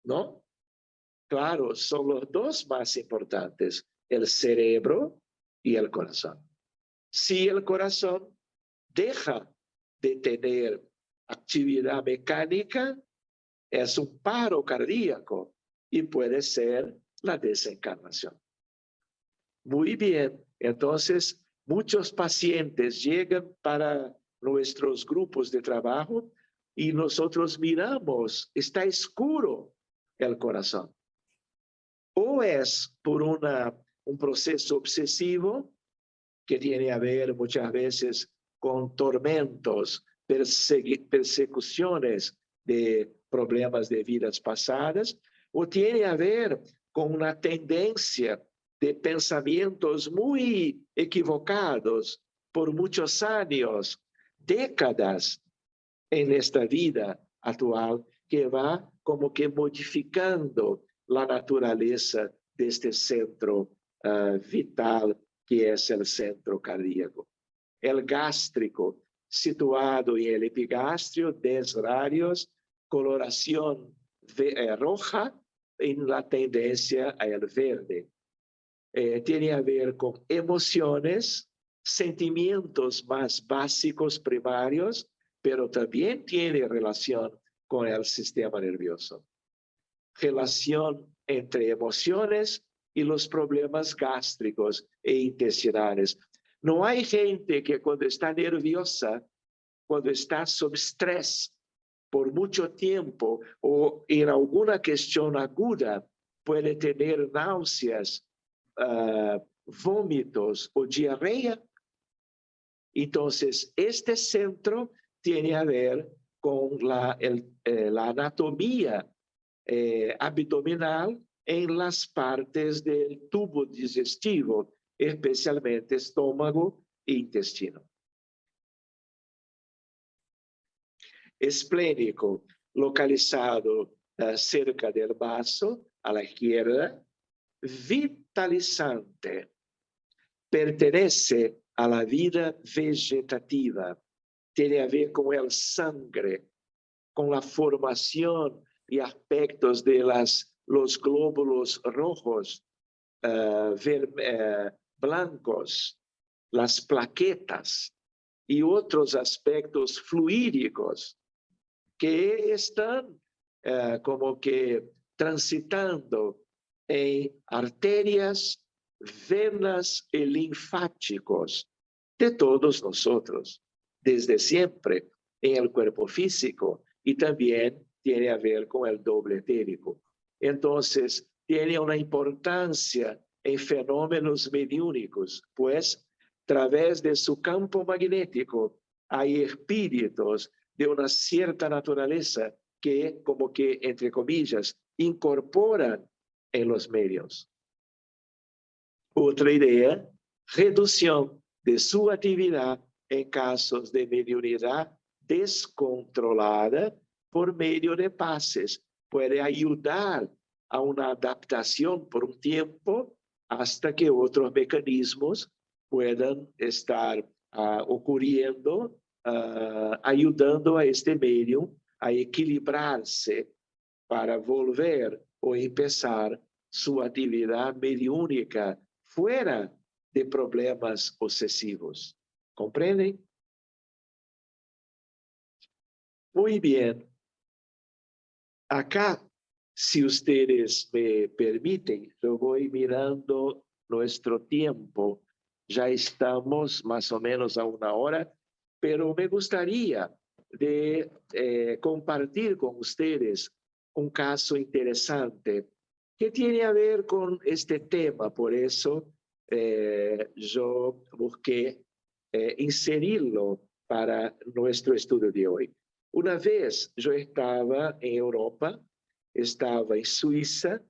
¿no? Claro, son los dos más importantes, el cerebro y el corazón. Si el corazón deja de tener actividad mecánica, es un paro cardíaco. y puede ser la desencarnación. Muy bien, entonces muchos pacientes llegan para nuestros grupos de trabajo y nosotros miramos, está oscuro el corazón. O es por un proceso obsesivo que tiene a ver muchas veces con tormentos, persecuciones de problemas de vidas pasadas, o tiene a ver con una tendencia de pensamientos muy equivocados por muchos años, décadas en esta vida actual, que va como que modificando la naturaleza de este centro vital que es el centro cardíaco. El gástrico, situado en el epigastrio, 10 radios, coloración roja en la tendencia al verde. Tiene a ver con emociones, sentimientos más básicos, primarios, pero también tiene relación con el sistema nervioso. Relación entre emociones y los problemas gástricos e intestinales. No hay gente que cuando está nerviosa, cuando está sob estrés por mucho tiempo o en alguna cuestión aguda, puede tener náuseas, vómitos o diarrea. Entonces, este centro tiene a ver con la anatomía abdominal en las partes del tubo digestivo, especialmente estómago e intestino. Esplénico, localizado cerca del vaso, a la izquierda, vitalizante, pertenece a la vida vegetativa, tiene a ver con el sangre, con la formación y aspectos de los glóbulos rojos, blancos, las plaquetas y otros aspectos fluídicos que están como que transitando en arterias, venas y linfáticos de todos nosotros, desde siempre en el cuerpo físico, y también tiene a ver con el doble etérico. Entonces, tiene una importancia en fenómenos mediúnicos, pues a través de su campo magnético hay espíritus de una cierta naturaleza que, como que, entre comillas, incorporan en los medios. Otra idea, reducción de su actividad en casos de mediunidad descontrolada por medio de pases. Puede ayudar a una adaptación por un tiempo hasta que otros mecanismos puedan estar ocurriendo, ayudando a este medio a equilibrarse para volver o empezar su actividad mediúnica fuera de problemas obsesivos. ¿Comprenden? Muy bien. Acá, si ustedes me permiten, yo voy mirando nuestro tiempo. Ya estamos más o menos a 1 hora, pero me gustaría compartir con ustedes un caso interesante que tiene a ver con este tema. Por eso yo busqué inserirlo para nuestro estudio de hoy. Una vez yo estaba en Europa, estaba en Suiza,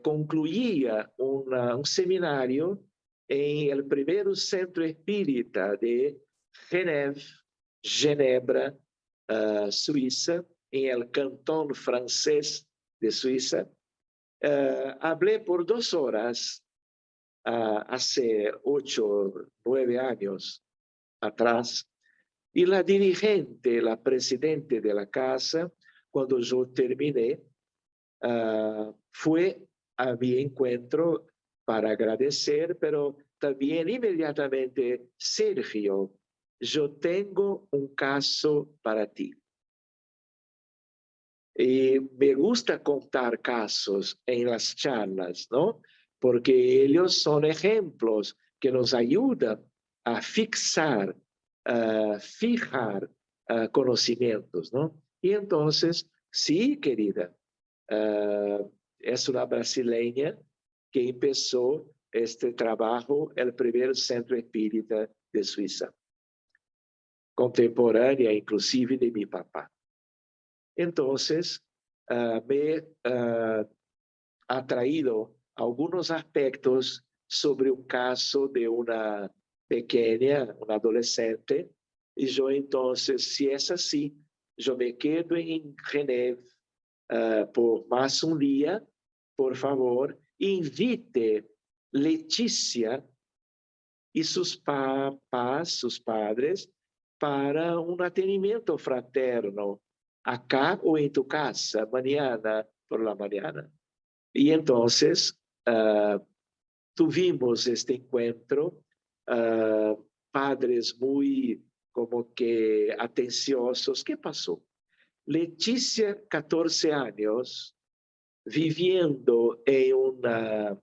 concluía un seminario en el primer centro espírita de Ginebra, Suiza, en el cantón francés de Suiza. Hablé por 2 horas hace 8, 9 años atrás, y la dirigente, la presidente de la casa, cuando yo terminé, fue a mi encuentro para agradecer, pero también inmediatamente, Sergio, yo tengo un caso para ti. Y me gusta contar casos en las charlas, ¿no? Porque ellos son ejemplos que nos ayudan a fixar, fijar conocimientos, ¿no? Y entonces, sí, querida, es una brasileña que empezó este trabajo, el primer centro espírita de Suiza, contemporánea inclusive de mi papá. Entonces, me ha traído algunos aspectos sobre un caso de una pequeña, una adolescente, y yo entonces, si es así, yo me quedo en Geneve por más un día, por favor, invite Leticia y sus papás, sus padres, para un atendimiento fraterno, acá o en tu casa, mañana por la mañana. Y entonces tuvimos este encuentro, padres muy como que atenciosos. ¿Qué pasó? Leticia, 14 años, viviendo en una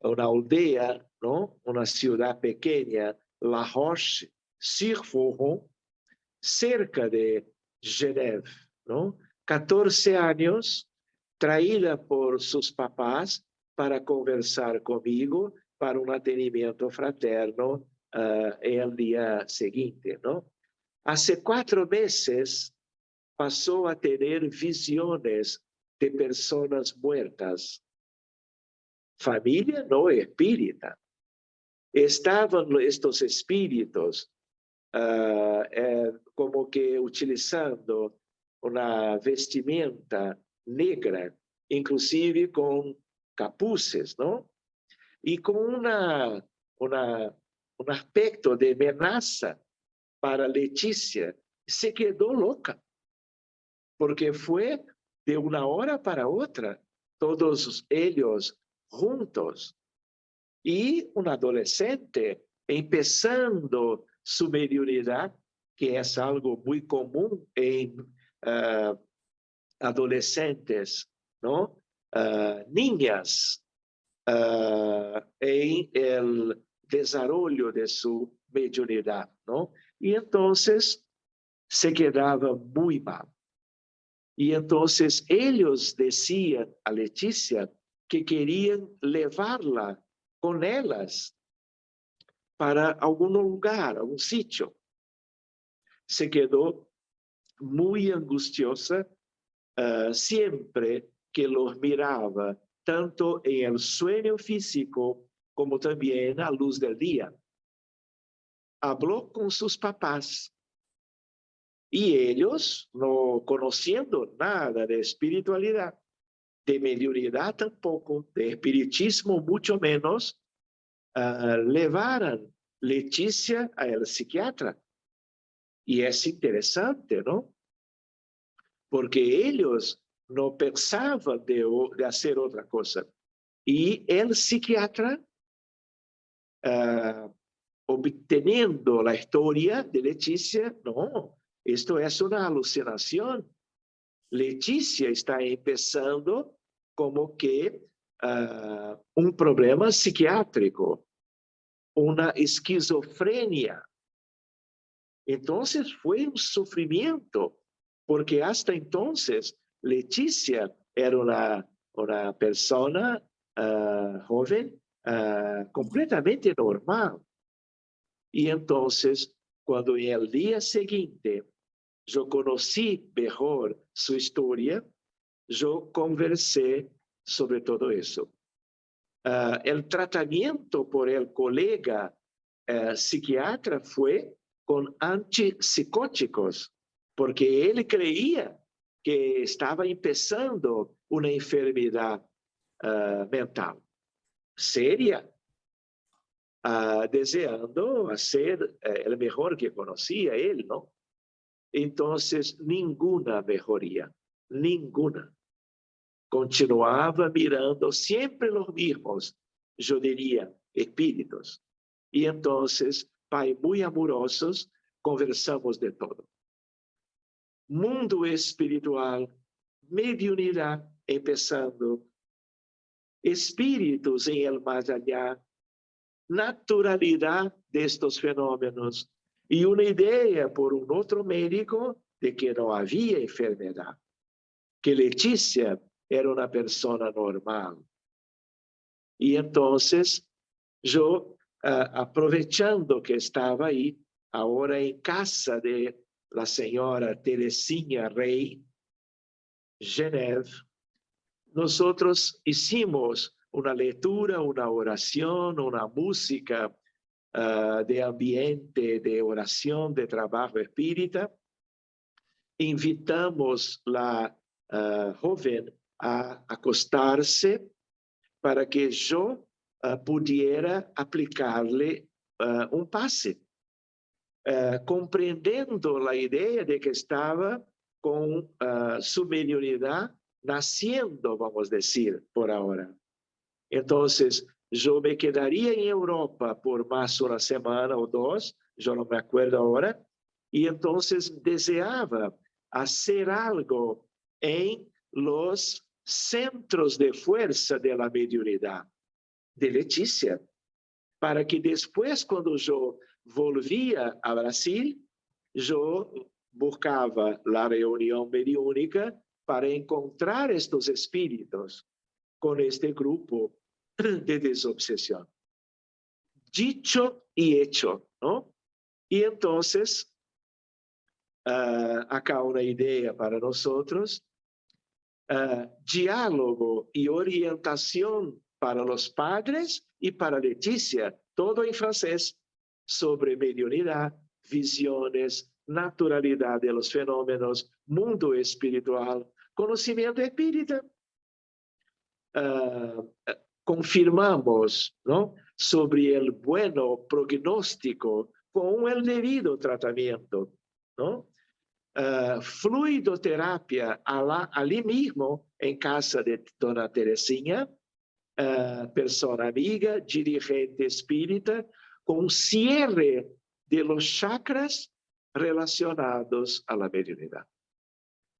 aldea, ¿no? Una ciudad pequeña, La Roche-sur-Foron, cerca de Genève, ¿no? 14 años, traída por sus papás para conversar conmigo para un atendimiento fraterno el día siguiente, ¿no? Hace 4 meses pasó a tener visiones de personas muertas. Familia no espírita. Estaban estos espíritus como que utilizando una vestimenta negra, inclusive con capuces, ¿no? Y con un aspecto de amenaza para Leticia. Se quedó loca, porque fue de una hora para otra, todos ellos juntos. Y un adolescente empezando su mediunidad, que es algo muy común en adolescentes, ¿no? Niñas, en el desarrollo de su mediunidad, ¿no? Y entonces se quedaba muy mal. Y entonces ellos decían a Leticia que querían llevarla con ellas para algún lugar, algún sitio. Se quedó muy angustiosa siempre que los miraba, tanto en el sueño físico como también a luz del día. Habló con sus papás y ellos, no conociendo nada de espiritualidad, de mediunidad tampoco, de espiritismo mucho menos, llevaron Leticia al psiquiatra. Y es interesante, ¿no? Porque ellos no pensaban de hacer otra cosa. Y el psiquiatra, obteniendo la historia de Leticia, no, esto es una alucinación. Leticia está empezando como que un problema psiquiátrico, una esquizofrenia. Entonces fue un sufrimiento, porque hasta entonces Leticia era una persona joven completamente normal. Y entonces, cuando en el día siguiente yo conocí mejor su historia, yo conversé sobre todo eso. El tratamiento por el colega psiquiatra fue con antipsicóticos, porque él creía que estaba empezando una enfermedad mental seria, deseando hacer el mejor que conocía él, ¿no? Entonces, ninguna mejoría, ninguna. Continuaba mirando siempre los mismos, yo diría, espíritus. Y entonces, Pai, muy amorosos, conversamos de todo. Mundo espiritual, mediunidad empezando, espíritus en el más allá, naturalidad de estos fenómenos y una idea por un otro médico de que no había enfermedad, que Leticia era una persona normal. Y entonces yo, aprovechando que estaba ahí, ahora en casa de la señora Teresina Rey, Geneve, nosotros hicimos una lectura, una oración, una música de ambiente, de oración, de trabajo espírita. Invitamos la joven a acostarse para que yo pudiera aplicarle un pase, comprendiendo la idea de que estaba con su mediunidad naciendo, vamos a decir, por ahora. Entonces, yo me quedaría en Europa por más una semana o dos, yo no me acuerdo ahora, y entonces deseaba hacer algo en los centros de fuerza de la mediunidad de Leticia, para que después, cuando yo volvía a Brasil, yo buscaba la reunión mediúnica para encontrar estos espíritus con este grupo de desobsesión. Dicho y hecho, ¿no? Y entonces, acá una idea para nosotros, diálogo y orientación para los padres y para Leticia, todo en francés, sobre mediunidad, visiones, naturalidad de los fenómenos, mundo espiritual, conocimiento espírita. Confirmamos, ¿no?, sobre el bueno pronóstico con el debido tratamiento, ¿no? Fluidoterapia allí mismo en casa de dona Teresina, persona amiga, dirigente espírita, con cierre de los chakras relacionados a la mediunidad.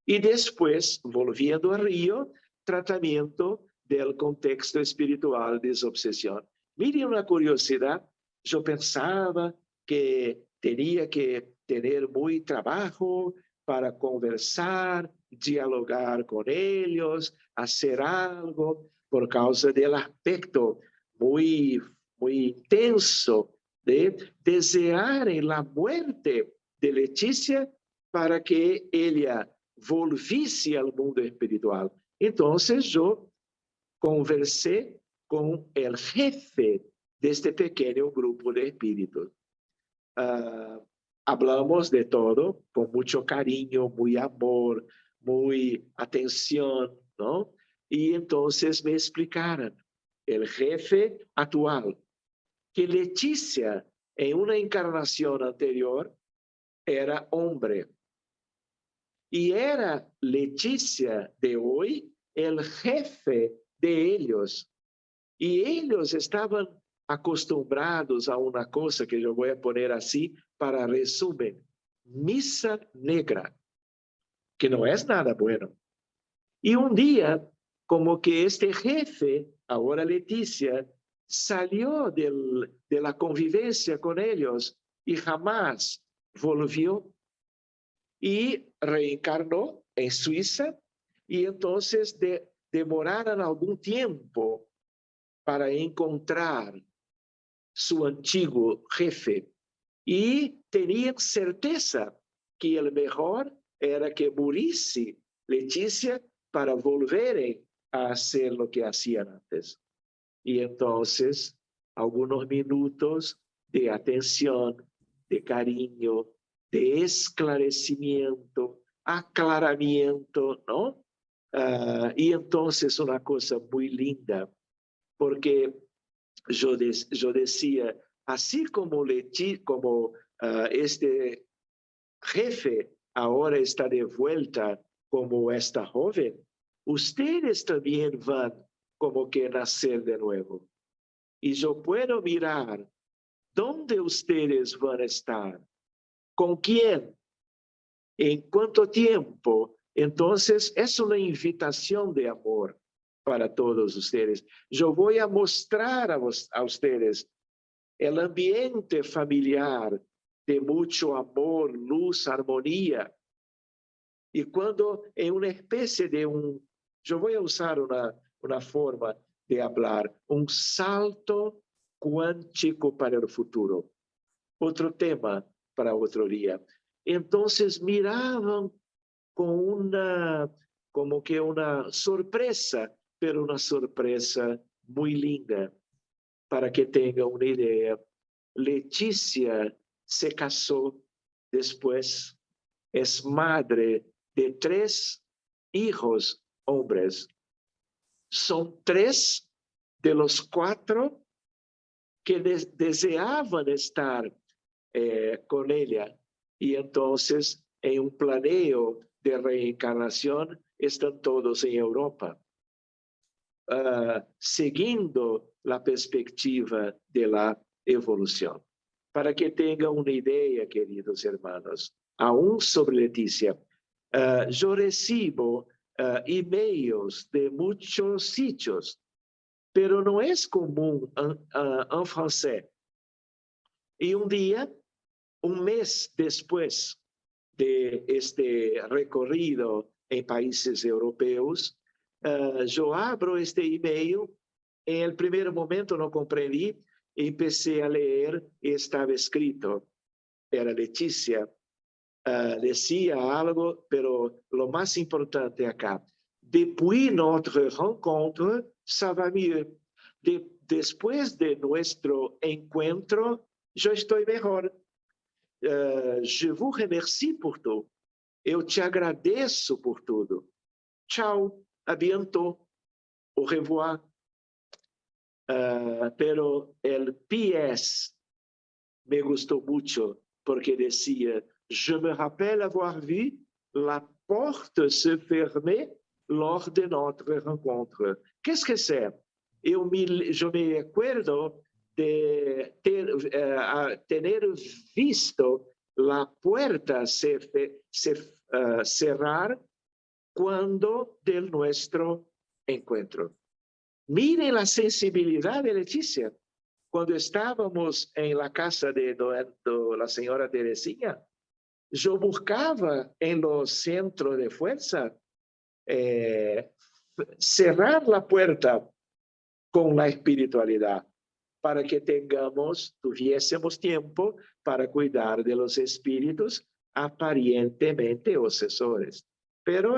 Y después, volviendo a Río, tratamiento del contexto espiritual de desobsesión. Mire una curiosidad, yo pensaba que tenía que tener muy trabajo para conversar, dialogar con ellos, hacer algo, por causa del aspecto muy intenso de desear en la muerte de Leticia para que ella volviese al mundo espiritual. Entonces yo conversé con el jefe de este pequeño grupo de espíritus. Hablamos de todo con mucho cariño, muy amor, muy atención, ¿no? Y entonces me explicaron, el jefe actual, que Leticia en una encarnación anterior era hombre. Y era Leticia de hoy el jefe de ellos. Y ellos estaban acostumbrados a una cosa que yo voy a poner así para resumen: misa negra, que no es nada bueno. Y un día, como que este jefe, ahora Leticia, salió de la convivencia con ellos y jamás volvió. Y reencarnó en Suiza y entonces demoraron algún tiempo para encontrar su antiguo jefe y tenían certeza que el mejor era que muriese Leticia para volver a hacer lo que hacían antes. Y entonces, algunos minutos de atención, de cariño, de esclarecimiento, aclaramiento, ¿no? Y entonces una cosa muy linda, porque yo decía, así como este jefe ahora está de vuelta como esta joven, ustedes también van como que nacer de nuevo. Y yo puedo mirar dónde ustedes van a estar, con quién, en cuánto tiempo, Entonces, es una invitación de amor para todos ustedes. Yo voy a mostrar a ustedes el ambiente familiar de mucho amor, luz, armonía. Y cuando en una especie de yo voy a usar una forma de hablar, un salto cuántico para el futuro. Otro tema para otro día. Entonces miraban con como que una sorpresa, pero una sorpresa muy linda. Para que tengan una idea, Leticia se casó después, es madre de 3 hijos hombres. Son 3 de los 4 que deseaban estar con ella. Y entonces, en un planeo de reencarnación, están todos en Europa, siguiendo la perspectiva de la evolución. Para que tengan una idea, queridos hermanos, aún sobre Leticia, yo recibo emails de muchos sitios, pero no es común en francés. Y un día, un mes después de este recorrido en países europeos, yo abro este email. En el primer momento no comprendí, empecé a leer y estaba escrito. Era Leticia. Decía algo, pero lo más importante acá. Depuis notre rencontre, ça va mieux. Después de nuestro encuentro, yo estoy mejor. Je vous remercie por tout. Eu te agradeço por tudo. Tchau, a bientôt, au revoir. Pero el PS me gustó mucho porque decía, je me rappelle avoir vu la porte se fermer lors de notre rencontre. Qu'est-ce que c'est? Je me acuerdo de tener visto la puerta se cerrar cuando del nuestro encuentro. Miren la sensibilidad de Leticia. Cuando estábamos en la casa de la señora Teresina, yo buscaba en los centros de fuerza cerrar la puerta con la espiritualidad para que tuviésemos tiempo para cuidar de los espíritus aparentemente obsesores. Pero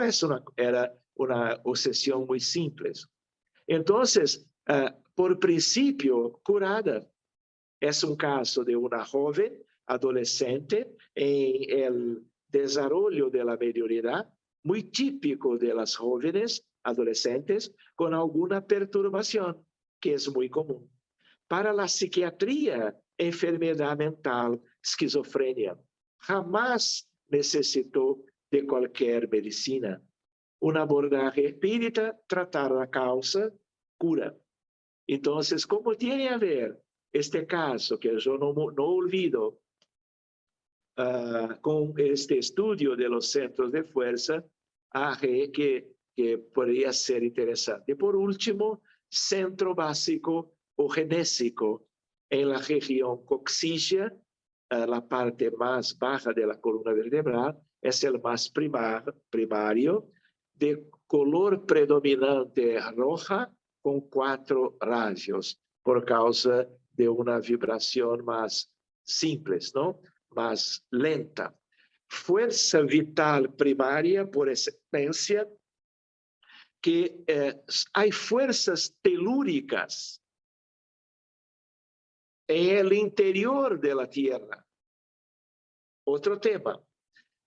era una obsesión muy simple. Entonces, por principio, curada. Es un caso de una joven adolescente en el desarrollo de la mayoría, muy típico de las jóvenes adolescentes con alguna perturbación, que es muy común. Para la psiquiatría, enfermedad mental, esquizofrenia, jamás necesitó de cualquier medicina. Un abordaje espírita, tratar la causa, cura. Entonces, ¿cómo tiene a ver este caso, que yo no olvido, con este estudio de los centros de fuerza, que podría ser interesante? Por último, centro básico o genésico en la región coxígea, la parte más baja de la columna vertebral, es el más primario, de color predominante roja, con 4 rayos, por causa de una vibración más simple, ¿no? Más lenta. Fuerza vital primaria, por excelencia, que hay fuerzas telúricas en el interior de la Tierra. Otro tema.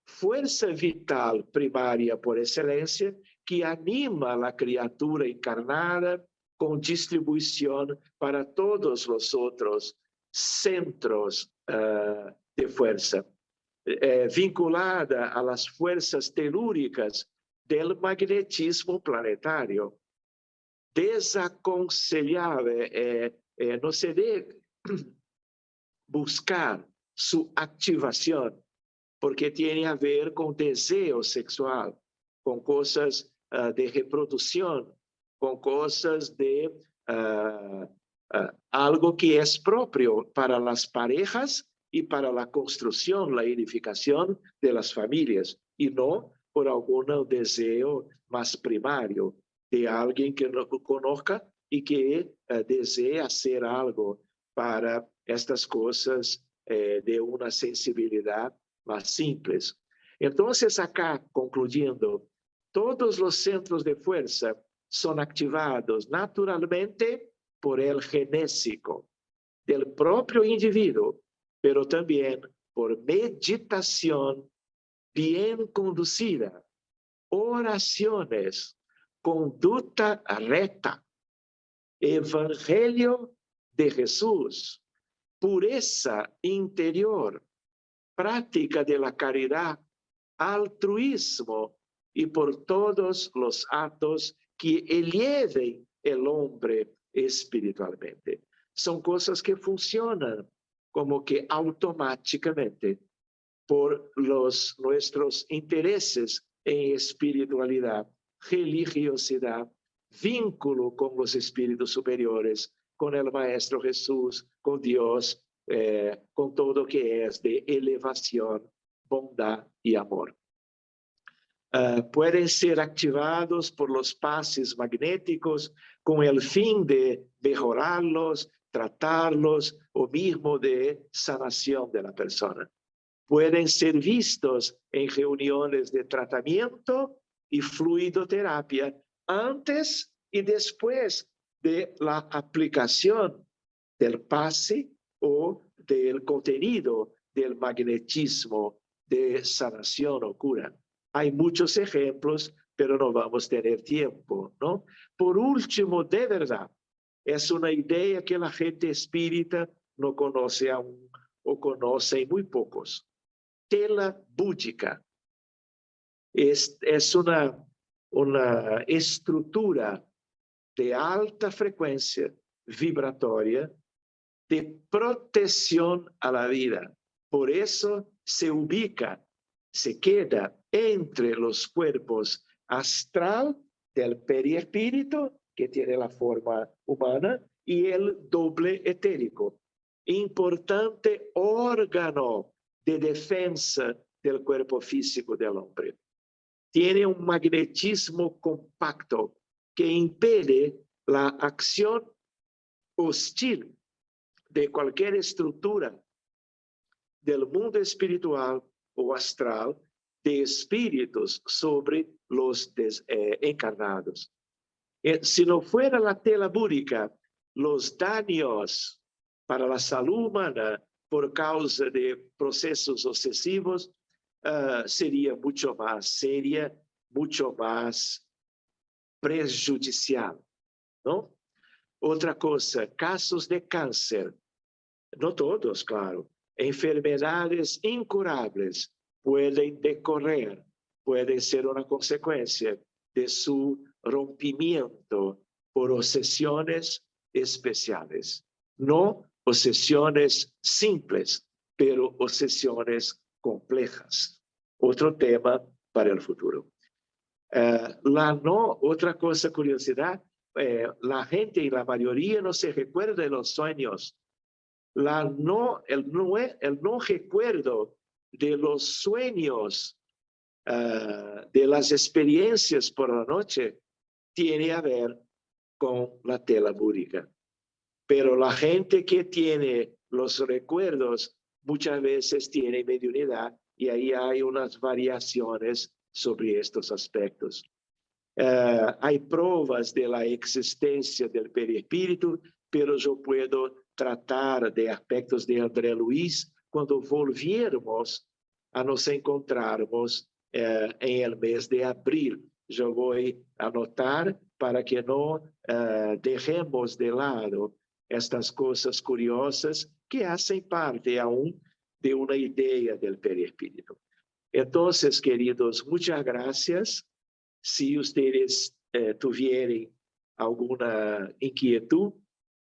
Fuerza vital primaria por excelencia que anima a la criatura encarnada con distribución para todos los otros centros de fuerza, vinculada a las fuerzas telúricas del magnetismo planetario. Desaconsellable, no se debe buscar su activación, porque tiene a ver con deseo sexual, con cosas de reproducción, con cosas de algo que es propio para las parejas y para la construcción, la edificación de las familias, y no por algún deseo más primario de alguien que no conozca y que desee hacer algo para estas cosas de una sensibilidad más simples. Entonces, acá, concluyendo, todos los centros de fuerza son activados naturalmente por el genésico del propio individuo, pero también por meditación bien conducida, oraciones, conducta recta, evangelio de Jesús, pureza interior, práctica de la caridad, altruismo y por todos los actos que eleven el hombre espiritualmente. Son cosas que funcionan como que automáticamente por nuestros intereses en espiritualidad, religiosidad, vínculo con los espíritus superiores, con el Maestro Jesús, con Dios, con todo que es de elevación, bondad y amor. Pueden ser activados por los pases magnéticos con el fin de mejorarlos, tratarlos o mismo de sanación de la persona. Pueden ser vistos en reuniones de tratamiento y fluidoterapia antes y después de la aplicación del pase o del contenido del magnetismo de sanación o cura. Hay muchos ejemplos, pero no vamos a tener tiempo, ¿no? Por último, de verdad, es una idea que la gente espírita no conoce aún o conoce muy pocos. Tela búdica es una estructura de alta frecuencia vibratoria de protección a la vida. Por eso se ubica, se queda entre los cuerpos astral del perispíritu, que tiene la forma humana, y el doble etérico. Importante órgano de defensa del cuerpo físico del hombre. Tiene un magnetismo compacto que impide la acción hostil de cualquier estructura del mundo espiritual o astral de espíritus sobre los encarnados. Si no fuera la tela búdica, los daños para la salud humana por causa de procesos obsesivos sería mucho más seria, mucho más prejudicial, ¿no? Otra cosa, casos de cáncer, no todos, claro, enfermedades incurables pueden decorrer, pueden ser una consecuencia de su rompimiento por obsesiones especiales. No obsesiones simples, pero obsesiones complejas. Otro tema para el futuro. Otra cosa, curiosidad, la gente y la mayoría no se recuerda de los sueños. El no recuerdo de los sueños, de las experiencias por la noche, tiene a ver con la tela búdica. Pero la gente que tiene los recuerdos muchas veces tiene mediunidad y ahí hay unas variaciones sobre estos aspectos. Hay pruebas de la existencia del perispíritu, pero yo puedo tratar de aspectos de André Luiz cuando volviéramos a nos encontrarmos en el mes de abril. Yo voy a anotar para que no dejemos de lado estas cosas curiosas que hacen parte aún de una idea del perispíritu. Entonces, queridos, muchas gracias. Si ustedes tuvieran alguna inquietud,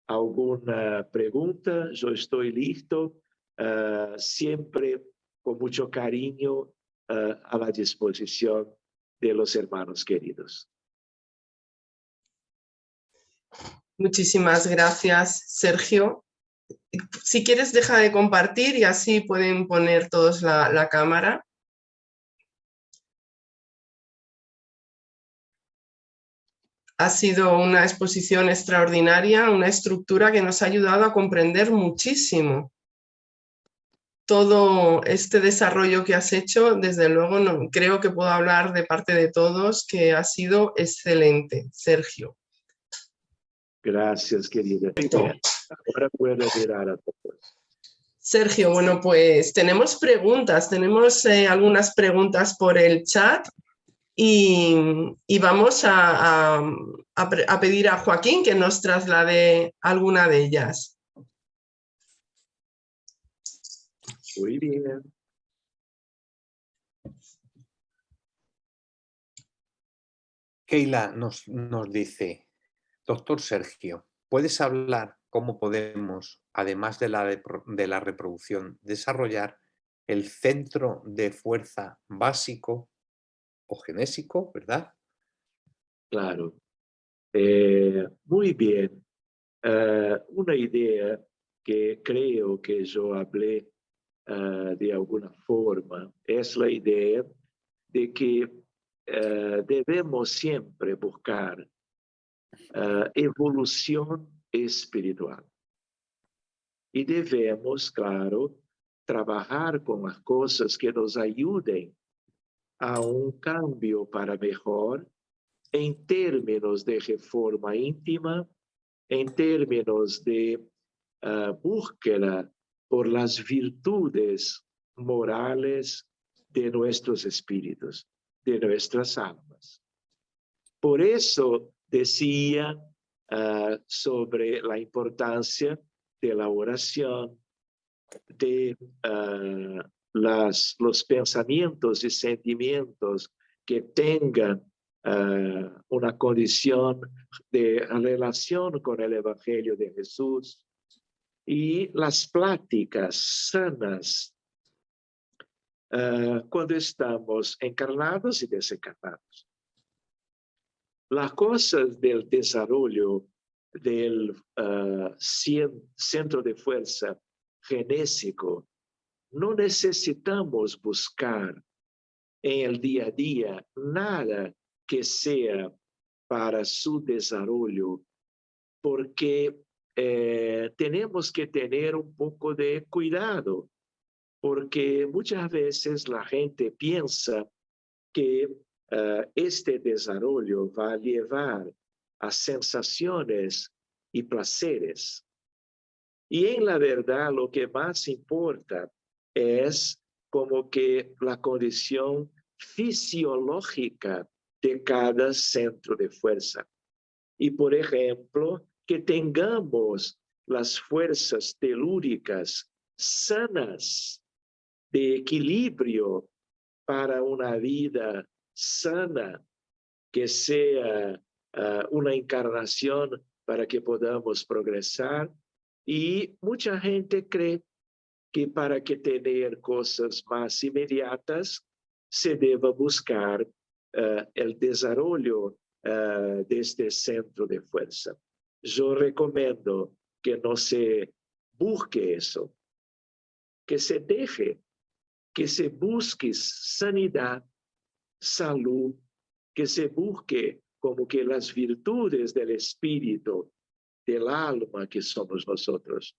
alguna pregunta, yo estoy listo, siempre con mucho cariño a la disposición de los hermanos queridos. Muchísimas gracias, Sergio. Si quieres, deja de compartir y así pueden poner todos la cámara. Ha sido una exposición extraordinaria, una estructura que nos ha ayudado a comprender muchísimo. Todo este desarrollo que has hecho, desde luego, creo que puedo hablar de parte de todos, que ha sido excelente, Sergio. Gracias, querida. Muy bien. Ahora puedo mirar a todos. Sergio, bueno, pues tenemos preguntas, tenemos algunas preguntas por el chat y vamos a pedir a Joaquín que nos traslade alguna de ellas. Muy bien. Keila nos dice, doctor Sergio, ¿puedes hablar cómo podemos, además de la reproducción, desarrollar el centro de fuerza básico o genésico, verdad? Claro. Muy bien. Una idea que creo que yo hablé de alguna forma es la idea de que debemos siempre buscar evolución espiritual. Y debemos, claro, trabajar con las cosas que nos ayuden a un cambio para mejor en términos de reforma íntima, en términos de búsqueda por las virtudes morales de nuestros espíritus, de nuestras almas. Por eso decía sobre la importancia de la oración, de los pensamientos y sentimientos que tengan una condición de relación con el Evangelio de Jesús y las pláticas sanas cuando estamos encarnados y desencarnados. Las cosas del desarrollo del centro de fuerza genésico no necesitamos buscar en el día a día nada que sea para su desarrollo, porque tenemos que tener un poco de cuidado, porque muchas veces la gente piensa que este desarrollo va a llevar a sensaciones y placeres. Y en la verdad lo que más importa es como que la condición fisiológica de cada centro de fuerza. Y por ejemplo, que tengamos las fuerzas telúricas sanas, de equilibrio para una vida sana, que sea una encarnación para que podamos progresar. Y mucha gente cree que para que tener cosas más inmediatas se deba buscar el desarrollo de este centro de fuerza. Yo recomiendo que no se busque eso, que se deje, que se busque sanidad, salud, que se busque como que las virtudes del espíritu, del alma que somos nosotros.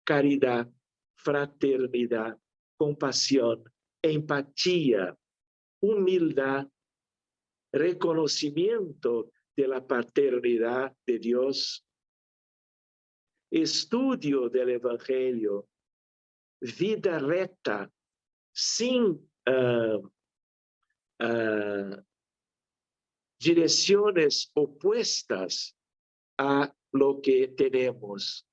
Caridad, fraternidad, compasión, empatía, humildad, reconocimiento de la paternidad de Dios, estudio del Evangelio, vida recta, sin direcciones opuestas a lo que tenemos.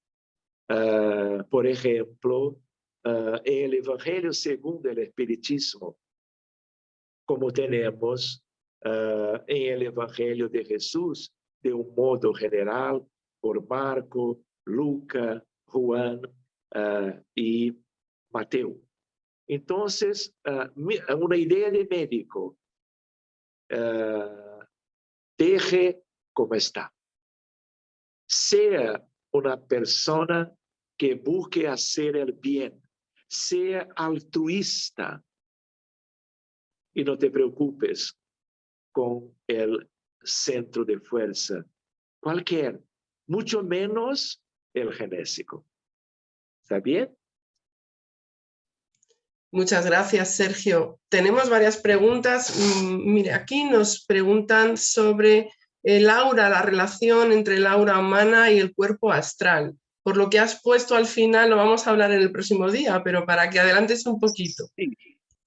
Por ejemplo, en el Evangelio según el Espiritismo, como tenemos en el Evangelio de Jesús, de un modo general, por Marco, Lucas, Juan y Mateo. Entonces, una idea de médico deje como está. Sea una persona que busque hacer el bien, sea altruista y no te preocupes con el centro de fuerza, cualquier, mucho menos el genésico. ¿Está bien? Muchas gracias, Sergio. Tenemos varias preguntas. Mire, aquí nos preguntan sobre el aura, la relación entre el aura humana y el cuerpo astral. Por lo que has puesto al final, lo vamos a hablar en el próximo día, pero para que adelantes un poquito. Sí,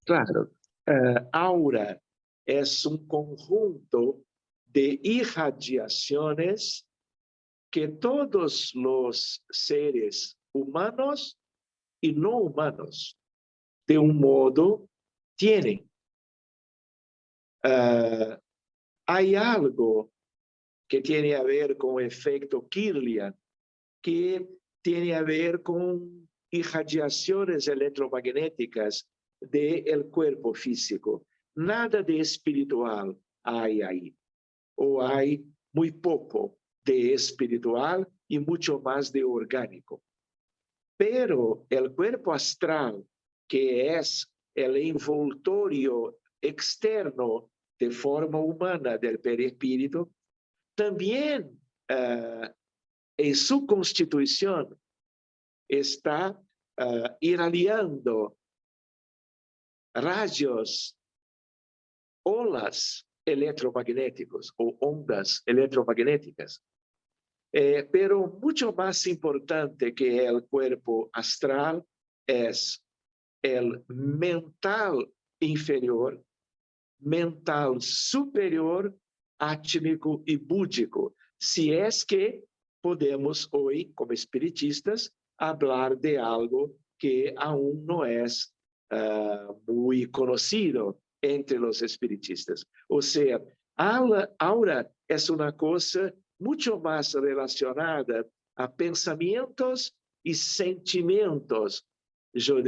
claro. Aura es un conjunto de irradiaciones que todos los seres humanos y no humanos, de un modo, tienen. Hay algo que tiene a ver con el efecto Kirlian, que tiene a ver con irradiaciones electromagnéticas del cuerpo físico. Nada de espiritual hay ahí, o hay muy poco de espiritual y mucho más de orgánico. Pero el cuerpo astral, que es el envoltorio externo de forma humana del perispíritu, también en su constitución está irradiando rayos, olas electromagnéticos o ondas electromagnéticas. Pero mucho más importante que el cuerpo astral es el mental inferior, mental superior, átmico y búdico. Si es que podemos hoy, como espiritistas, hablar de algo que aún no es muy conocido entre los espiritistas. O sea, aura es una cosa mucho más relacionada a pensamientos y sentimientos, yo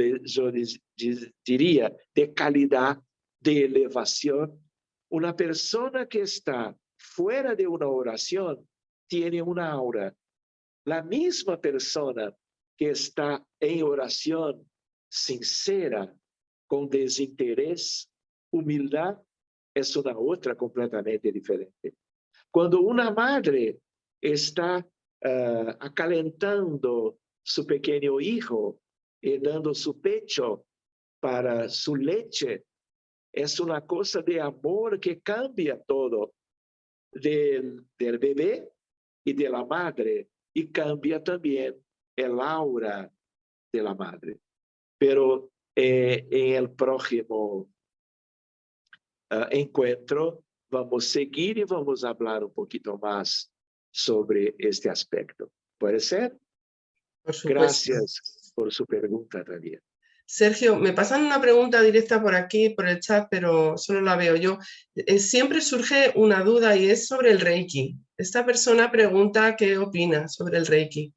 diría, de calidad, de elevación. Una persona que está fuera de una oración tiene una aura. La misma persona que está en oración sincera, con desinterés, humildad, es una otra completamente diferente. Cuando una madre está acalentando su pequeño hijo y dando su pecho para su leche, es una cosa de amor que cambia todo del bebé y de la madre, y cambia también el aura de la madre. Pero en el próximo encuentro vamos a seguir y vamos a hablar un poquito más sobre este aspecto. ¿Puede ser? Por supuesto. Gracias por su pregunta también. Sergio, me pasan una pregunta directa por aquí, por el chat, pero solo la veo yo. Siempre surge una duda y es sobre el Reiki. Esta persona pregunta qué opina sobre el Reiki.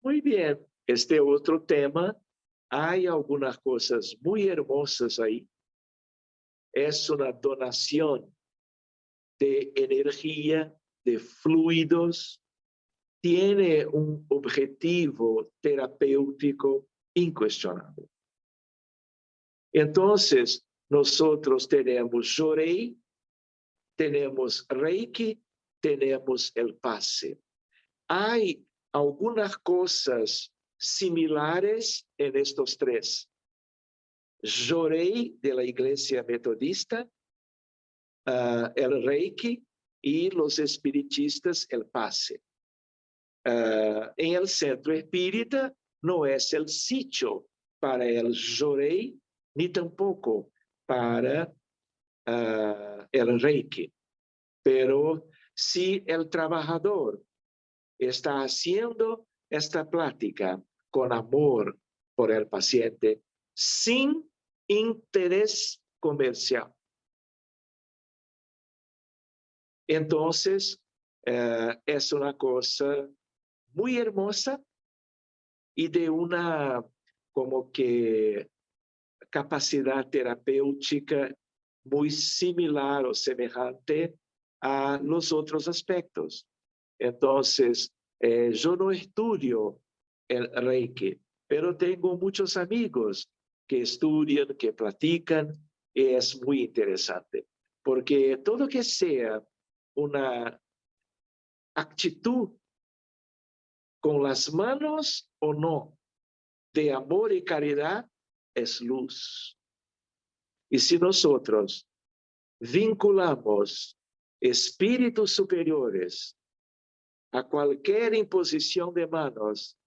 Muy bien, este otro tema, hay algunas cosas muy hermosas ahí. Es una donación de energía, de fluidos, tiene un objetivo terapéutico incuestionable. Entonces, nosotros tenemos Jorei, tenemos Reiki, tenemos el pase. Hay algunas cosas similares en estos tres. Jorei de la Iglesia Metodista, el Reiki y los espiritistas el pase. En el centro espírita no es el sitio para el Jorei ni tampoco para el Reiki. Pero si el trabajador está haciendo esta plática con amor por el paciente, sin interés comercial, entonces es una cosa muy hermosa y de una como que capacidad terapéutica muy similar o semejante a los otros aspectos. Entonces, yo no estudio el Reiki, pero tengo muchos amigos que estudian, que practican, y es muy interesante, porque todo que sea una actitud con las manos o no, de amor y caridad, es luz. Y si nosotros vinculamos espíritus superiores a cualquier imposición de manos,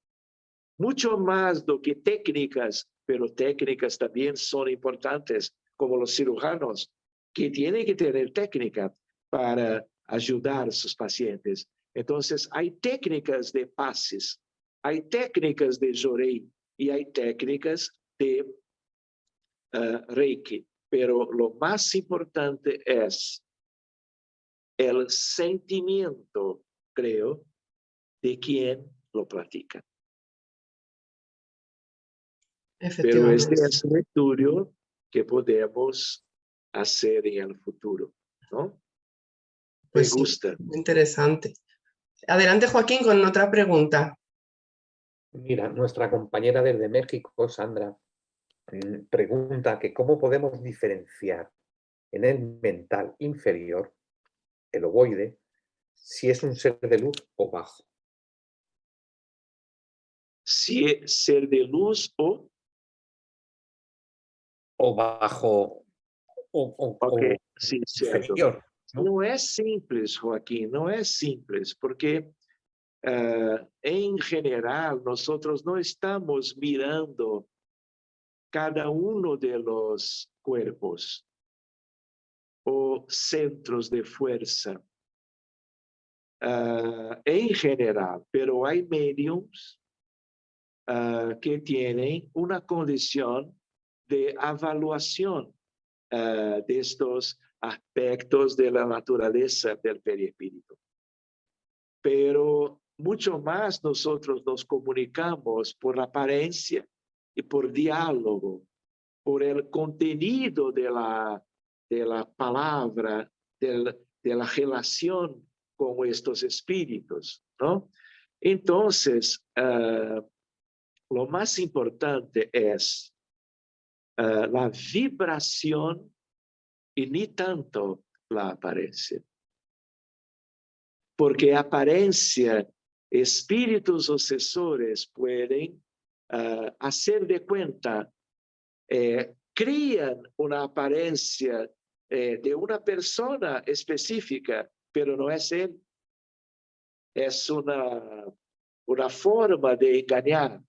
mucho más do que técnicas, pero técnicas también son importantes, como los cirujanos, que tienen que tener técnica para ayudar a sus pacientes. Entonces, hay técnicas de pases, hay técnicas de Jorei y hay técnicas de Reiki, pero lo más importante es el sentimiento, creo, de quien lo practica. Pero este Efectivamente. es un estudio que podemos hacer en el futuro, ¿no? Me Pues sí, gusta. muy interesante. Adelante, Joaquín, con otra pregunta. Mira, nuestra compañera desde México, Sandra, pregunta que cómo podemos diferenciar en el mental inferior, el ovoide, si es un ser de luz o bajo. Si es ser de luz o... O bajo Ok, o sí, cierto. inferior, ¿no? No es simple, Joaquín, no es simple, porque en general nosotros no estamos mirando cada uno de los cuerpos o centros de fuerza en general, pero hay mediums que tienen una condición de evaluación de estos aspectos de la naturaleza del perispíritu. Pero mucho más nosotros nos comunicamos por la apariencia y por diálogo, por el contenido de la palabra, de la relación con estos espíritus, ¿no? Entonces, lo más importante es la vibración y ni tanto la apariencia. Porque apariencia, espíritus obsesores pueden hacer de cuenta, crean una apariencia de una persona específica, pero no es él. Es una forma de engañar.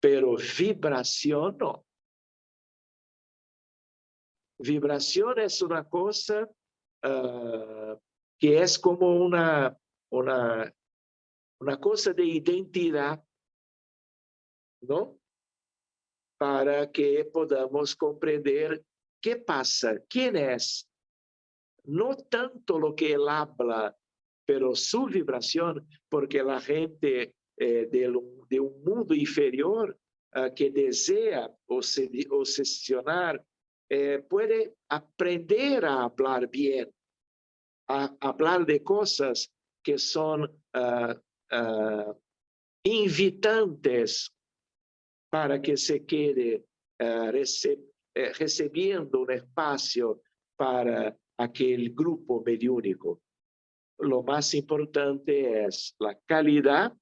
Pero vibración no. Vibración es una cosa que es como una cosa de identidad, ¿no? Para que podamos comprender qué pasa, quién es. No tanto lo que él habla, pero su vibración, porque la gente de un mundo inferior que desea obsesionar, puede aprender a hablar bien, a hablar de cosas que son invitantes para que se quede recibiendo un espacio para aquel grupo mediúnico. Lo más importante es la calidad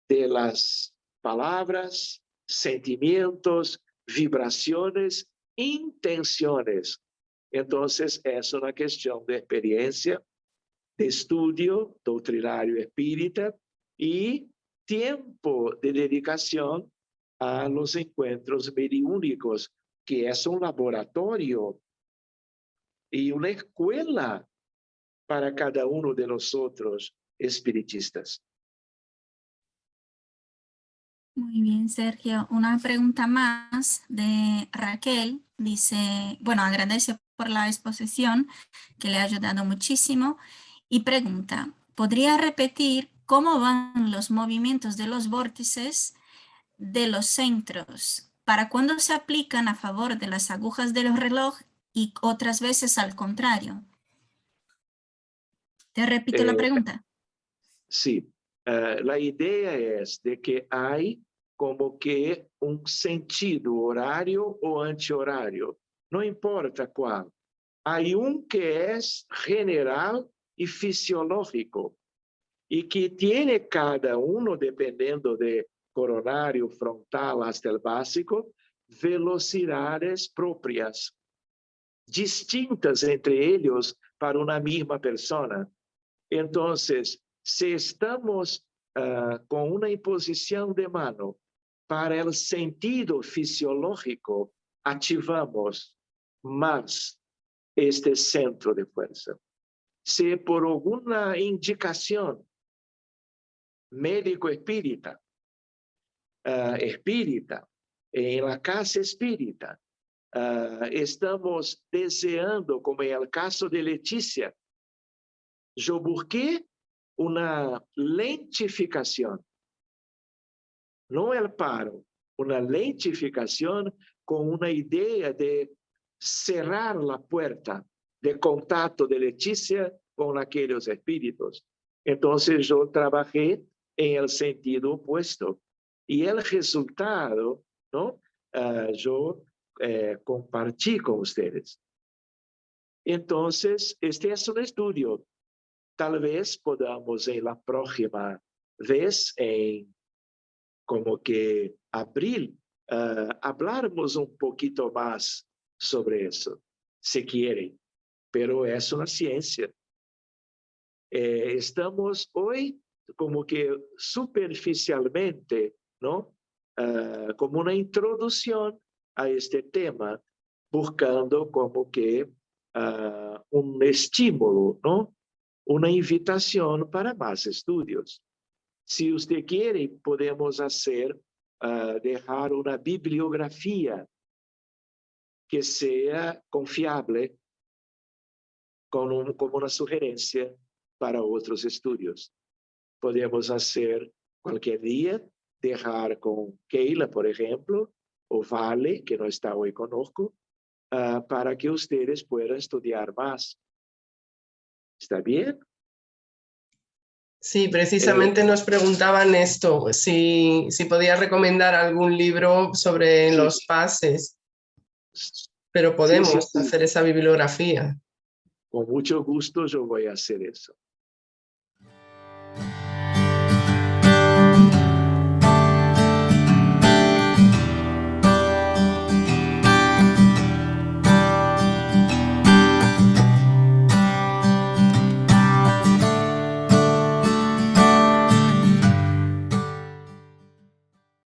de las palabras, sentimientos, vibraciones, intenciones. Entonces, es una cuestión de experiencia, de estudio doctrinario espírita y tiempo de dedicación a los encuentros mediúnicos, que es un laboratorio y una escuela para cada uno de nosotros espiritistas. Muy bien, Sergio. Una pregunta más de Raquel. Dice, bueno, agradece por la exposición que le ha ayudado muchísimo y pregunta, ¿podría repetir cómo van los movimientos de los vórtices de los centros ¿para cuándo se aplican a favor de las agujas del reloj y otras veces al contrario? Te repito la pregunta. Sí, la idea es de que hay como que un sentido horario o antihorario, no importa cuál. Hay un que es general y fisiológico y que tiene cada uno, dependiendo de coronario, frontal hasta el básico, velocidades propias, distintas entre ellos para una misma persona. Entonces, si estamos con una imposición de mano para el sentido fisiológico, activamos más este centro de fuerza. Si por alguna indicación médico espírita, en la casa espírita, estamos deseando, como en el caso de Leticia, yo busqué una lentificación, no el paro, una lentificación con una idea de cerrar la puerta de contacto de Leticia con aquellos espíritus. Entonces yo trabajé en el sentido opuesto y el resultado, ¿no? Yo compartí con ustedes. Entonces, este es un estudio. Tal vez podamos en la próxima vez, en como que abril, hablarmos un poquito más sobre eso, si quieren, pero es una ciencia. Estamos hoy como que superficialmente, ¿no? Como una introducción a este tema, buscando como que un estímulo, ¿no? Una invitación para más estudios. Si usted quiere, podemos hacer, dejar una bibliografía que sea confiable como una sugerencia para otros estudios. Podemos hacer cualquier día, dejar con Keila, por ejemplo, o Vale, que no está hoy conozco, para que ustedes puedan estudiar más. ¿Está bien? Sí, precisamente nos preguntaban esto, si podía recomendar algún libro sobre Sí. los pases, pero podemos hacer esa bibliografía. Con mucho gusto yo voy a hacer eso.